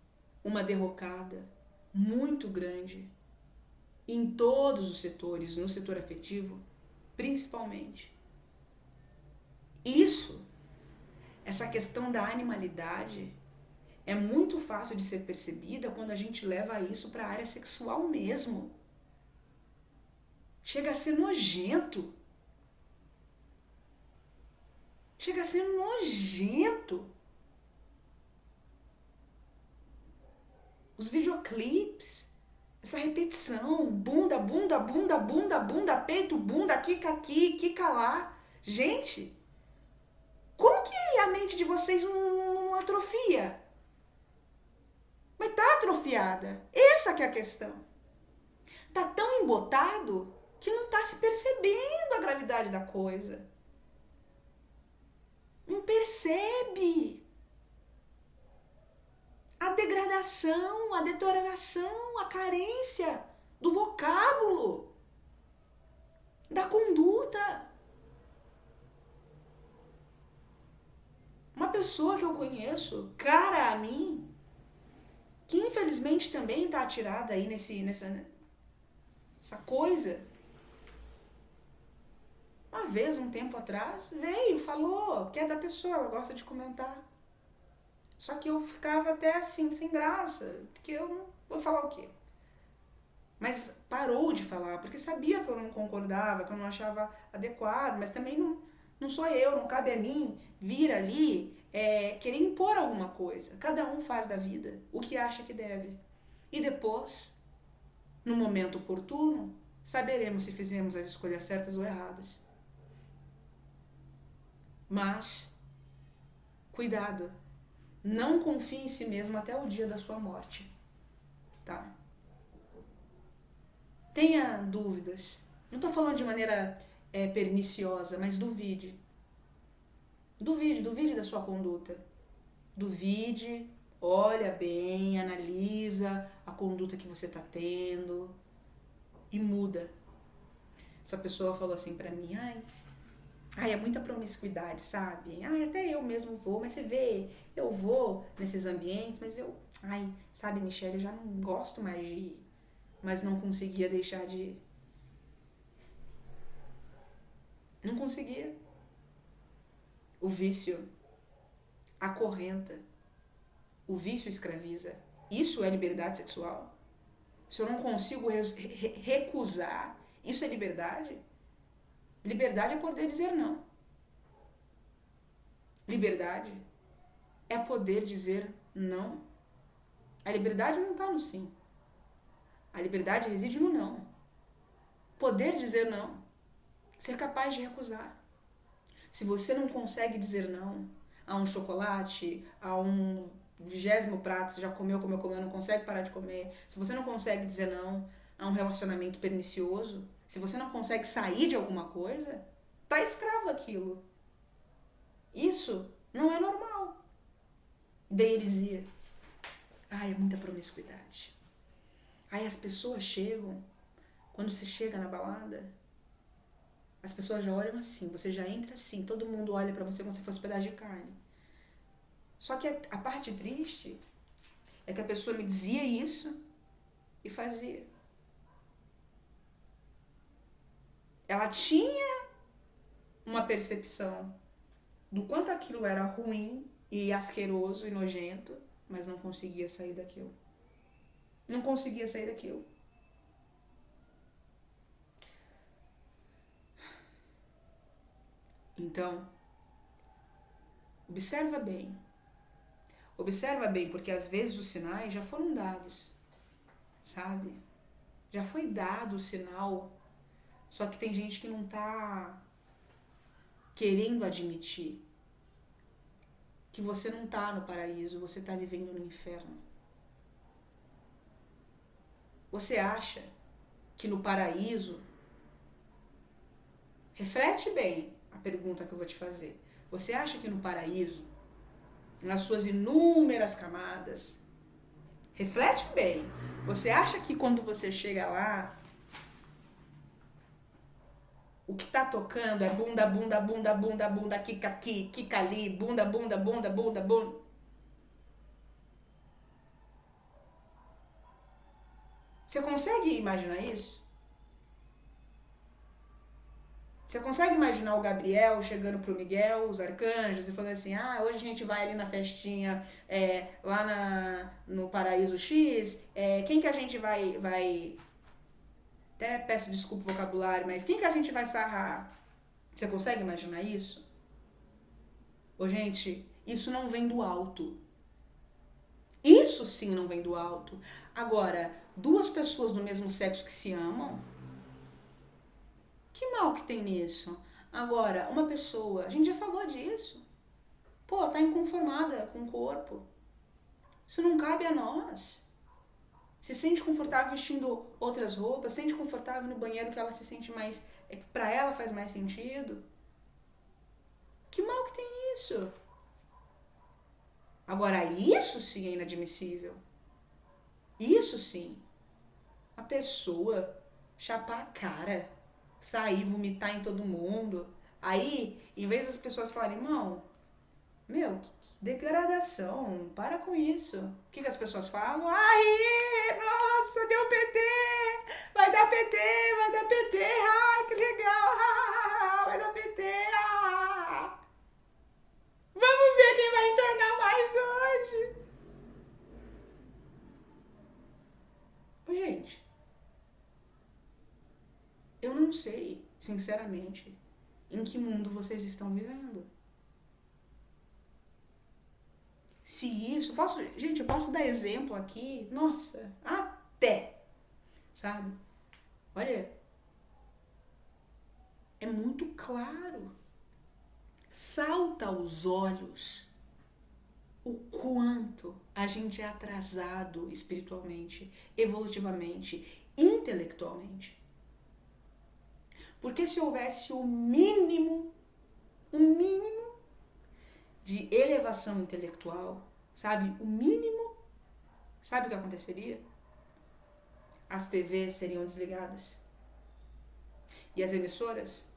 [SPEAKER 1] uma derrocada muito grande em todos os setores, no setor afetivo, principalmente. Essa questão da animalidade é muito fácil de ser percebida quando a gente leva isso para a área sexual mesmo. Chega a ser nojento. Chega a ser nojento. Os videoclipes, essa repetição, bunda, bunda, bunda, bunda, bunda, peito, bunda, quica aqui, quica lá. Gente, como que a mente de vocês não atrofia? Mas tá atrofiada. Essa que é a questão. Tá tão embotado que não tá se percebendo a gravidade da coisa. Não percebe. A degradação, a deterioração, a carência do vocábulo, da conduta. Uma pessoa que eu conheço, cara a mim, que infelizmente também está atirada aí nessa coisa. Uma vez, um tempo atrás, veio, falou que é da pessoa, ela gosta de comentar. Só que eu ficava até assim, sem graça, porque eu não vou falar o quê? Mas parou de falar, porque sabia que eu não concordava, que eu não achava adequado, mas também não sou eu, não cabe a mim vir ali querer impor alguma coisa. Cada um faz da vida o que acha que deve. E depois, no momento oportuno, saberemos se fizemos as escolhas certas ou erradas. Mas, cuidado, não confie em si mesmo até o dia da sua morte, tá? Tenha dúvidas. Não estou falando de maneira perniciosa, mas duvide. Duvide da sua conduta. Duvide, olha bem, analisa a conduta que você está tendo e muda. Essa pessoa falou assim pra mim, ai, é muita promiscuidade, sabe? Ai, até eu mesmo vou, mas você vê, eu vou nesses ambientes, mas sabe, Michelle, eu já não gosto mais de ir, mas não conseguia deixar de ir. Não conseguia. O vício acorrenta. O vício escraviza. Isso é liberdade sexual? Se eu não consigo recusar, isso é liberdade? Liberdade é poder dizer não. Liberdade é poder dizer não. A liberdade não está no sim. A liberdade reside no não. Poder dizer não. Ser capaz de recusar. Se você não consegue dizer não a um chocolate, a um 20º prato, você já comeu, não consegue parar de comer. Se você não consegue dizer não a um relacionamento pernicioso, se você não consegue sair de alguma coisa, tá escravo daquilo. Isso não é normal. Daí ele dizia, é muita promiscuidade. Aí as pessoas chegam, quando você chega na balada, as pessoas já olham assim, você já entra assim, todo mundo olha pra você como se fosse um pedaço de carne. Só que a parte triste é que a pessoa me dizia isso e fazia. Ela tinha uma percepção do quanto aquilo era ruim e asqueroso e nojento, mas não conseguia sair daquilo. Não conseguia sair daquilo. Então, observa bem. Observa bem, porque às vezes os sinais já foram dados, sabe? Já foi dado o sinal, só que tem gente que não tá querendo admitir que você não tá no paraíso, você tá vivendo no inferno. Você acha que no paraíso, reflete bem a pergunta que eu vou te fazer. Você acha que no paraíso, nas suas inúmeras camadas, reflete bem. Você acha que quando você chega lá, o que tá tocando é bunda, bunda, bunda, bunda, bunda, kika aqui, kika ali, bunda, bunda, bunda, bunda, bunda? Você consegue imaginar isso? Você consegue imaginar o Gabriel chegando pro Miguel, os arcanjos, e falando assim, hoje a gente vai ali na festinha, lá no Paraíso X, quem que a gente vai... Até peço desculpa o vocabulário, mas quem que a gente vai sarrar? Você consegue imaginar isso? Ô, gente, isso não vem do alto. Isso sim não vem do alto. Agora, duas pessoas do mesmo sexo que se amam, que mal que tem nisso? Agora, uma pessoa, a gente já falou disso. Pô, tá inconformada com o corpo. Isso não cabe a nós. Se sente confortável vestindo outras roupas, se sente confortável no banheiro que ela se sente mais, que pra ela faz mais sentido. Que mal que tem nisso? Agora, isso sim é inadmissível. Isso sim. A pessoa chapar a cara, sair, vomitar em todo mundo. Aí, em vez das pessoas falarem, irmão, meu, que degradação, para com isso. O que as pessoas falam? Ai, nossa, deu PT, vai dar PT, vai dar PT, ai, que legal, vai dar PT, vamos ver quem vai entornar mais hoje. Ô, gente, eu não sei, sinceramente, em que mundo vocês estão vivendo. Se isso, eu posso dar exemplo aqui, nossa, até, sabe? Olha, é muito claro, salta aos olhos o quanto a gente é atrasado espiritualmente, evolutivamente, intelectualmente. Porque se houvesse o mínimo de elevação intelectual, sabe? O mínimo, sabe o que aconteceria? As TVs seriam desligadas. E as emissoras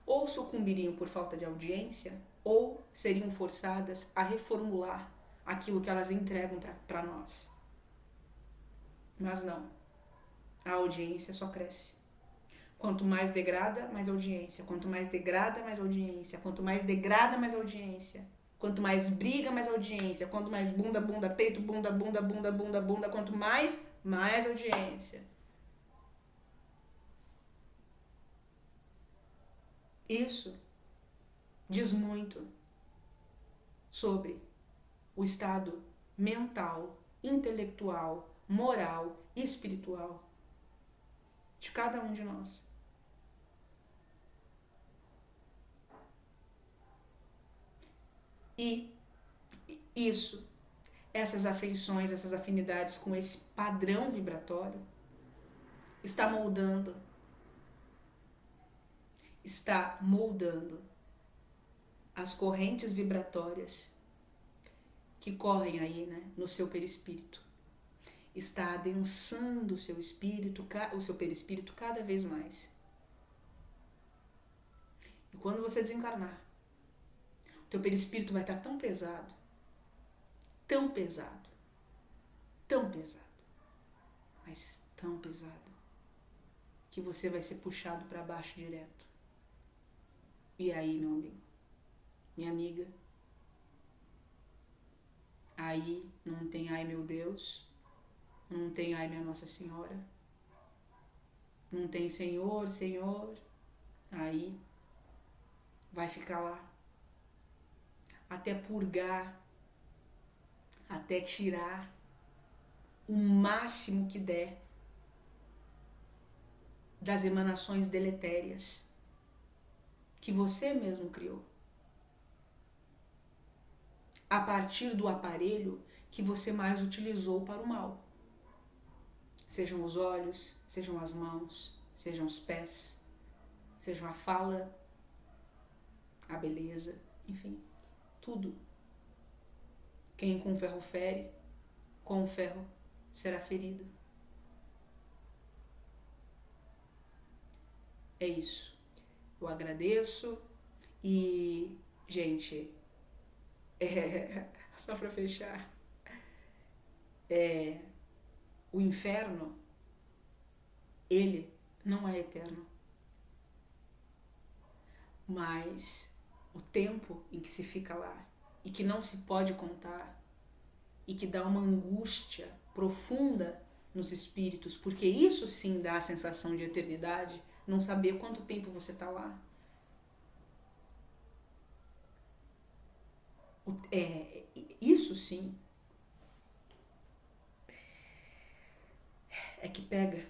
[SPEAKER 1] ou sucumbiriam por falta de audiência, ou seriam forçadas a reformular aquilo que elas entregam para nós. Mas não. A audiência só cresce. Quanto mais degrada, mais audiência. Quanto mais degrada, mais audiência. Quanto mais degrada, mais audiência. Quanto mais briga, mais audiência. Quanto mais bunda, bunda, peito, bunda, bunda, bunda, bunda, bunda. Quanto mais audiência. Isso diz muito sobre o estado mental, intelectual, moral e espiritual de cada um de nós. E isso, essas afeições, essas afinidades com esse padrão vibratório, está moldando as correntes vibratórias que correm aí, né, no seu perispírito. Está adensando o seu perispírito cada vez mais. E quando você desencarnar, o teu perispírito vai estar tão pesado, tão pesado, mas tão pesado, que você vai ser puxado para baixo direto. E aí, meu amigo, minha amiga, aí não tem ai meu Deus, não tem ai minha Nossa Senhora, não tem Senhor, Senhor, aí vai ficar lá até purgar, até tirar o máximo que der das emanações deletérias que você mesmo criou, a partir do aparelho que você mais utilizou para o mal. Sejam os olhos, sejam as mãos, sejam os pés, sejam a fala, a beleza, enfim, tudo. Quem com ferro fere, com o ferro será ferido. É isso. Eu agradeço e, gente, só para fechar, o inferno, ele não é eterno, mas o tempo em que se fica lá e que não se pode contar e que dá uma angústia profunda nos espíritos, porque isso sim dá a sensação de eternidade, não saber quanto tempo você está lá. Isso sim é que pega.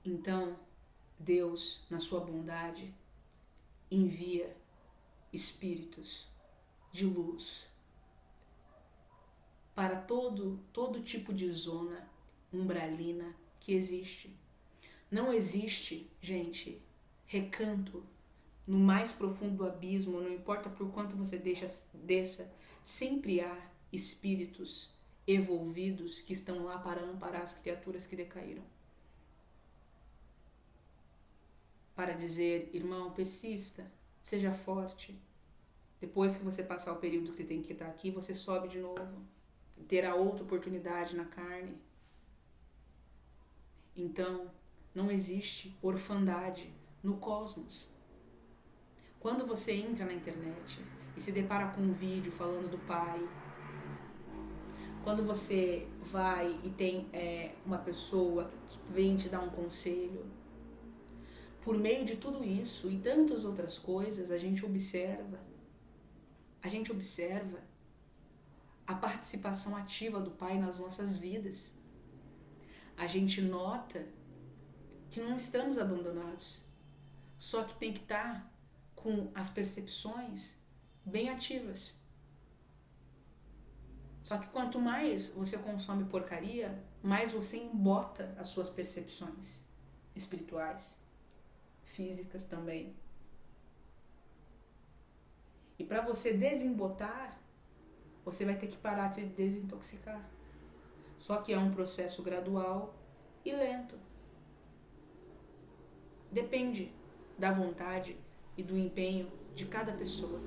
[SPEAKER 1] Então, Deus, na sua bondade, envia espíritos de luz para todo tipo de zona umbralina que existe. Não existe, gente, recanto no mais profundo do abismo, não importa por quanto você desça, sempre há espíritos evolvidos que estão lá para amparar as criaturas que decaíram. Para dizer, irmão, persista, seja forte. Depois que você passar o período que você tem que estar aqui, você sobe de novo. Terá outra oportunidade na carne. Então, não existe orfandade no cosmos. Quando você entra na internet e se depara com um vídeo falando do Pai, quando você vai e tem uma pessoa que vem te dar um conselho, por meio de tudo isso e tantas outras coisas, a gente observa a participação ativa do Pai nas nossas vidas. A gente nota que não estamos abandonados, só que tem que estar com as percepções bem ativas. Só que quanto mais você consome porcaria, mais você embota as suas percepções espirituais, físicas também. E para você desembotar, você vai ter que parar de se desintoxicar. Só que é um processo gradual e lento. Depende da vontade e do empenho de cada pessoa.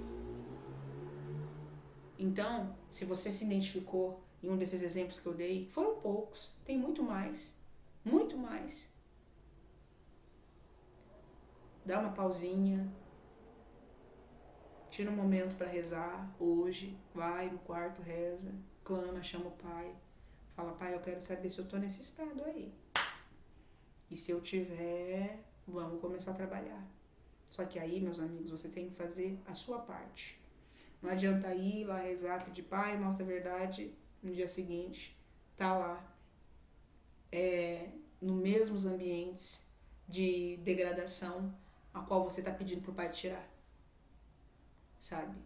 [SPEAKER 1] Então, se você se identificou em um desses exemplos que eu dei, foram poucos, tem muito mais. Muito mais. Dá uma pausinha, tira um momento para rezar hoje, vai no quarto, reza, clama, chama o Pai, fala, Pai, eu quero saber se eu tô nesse estado aí. E se eu tiver, vamos começar a trabalhar. Só que aí, meus amigos, você tem que fazer a sua parte. Não adianta ir lá rezar, pedir, Pai, mostra a verdade, no dia seguinte, tá lá, nos mesmos ambientes de degradação a qual você tá pedindo pro Pai tirar. Sabe?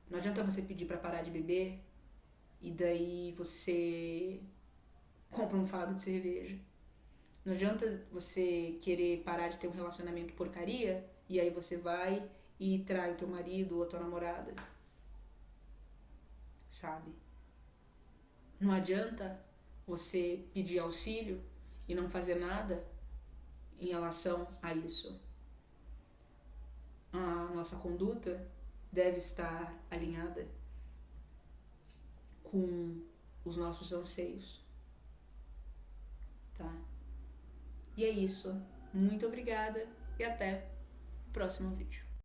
[SPEAKER 1] Não adianta você pedir para parar de beber e daí você compra um fardo de cerveja. Não adianta você querer parar de ter um relacionamento porcaria e aí você vai e trai o teu marido ou a tua namorada. Sabe? Não adianta você pedir auxílio e não fazer nada em relação a isso. A nossa conduta deve estar alinhada com os nossos anseios, tá? E é isso. Muito obrigada e até o próximo vídeo.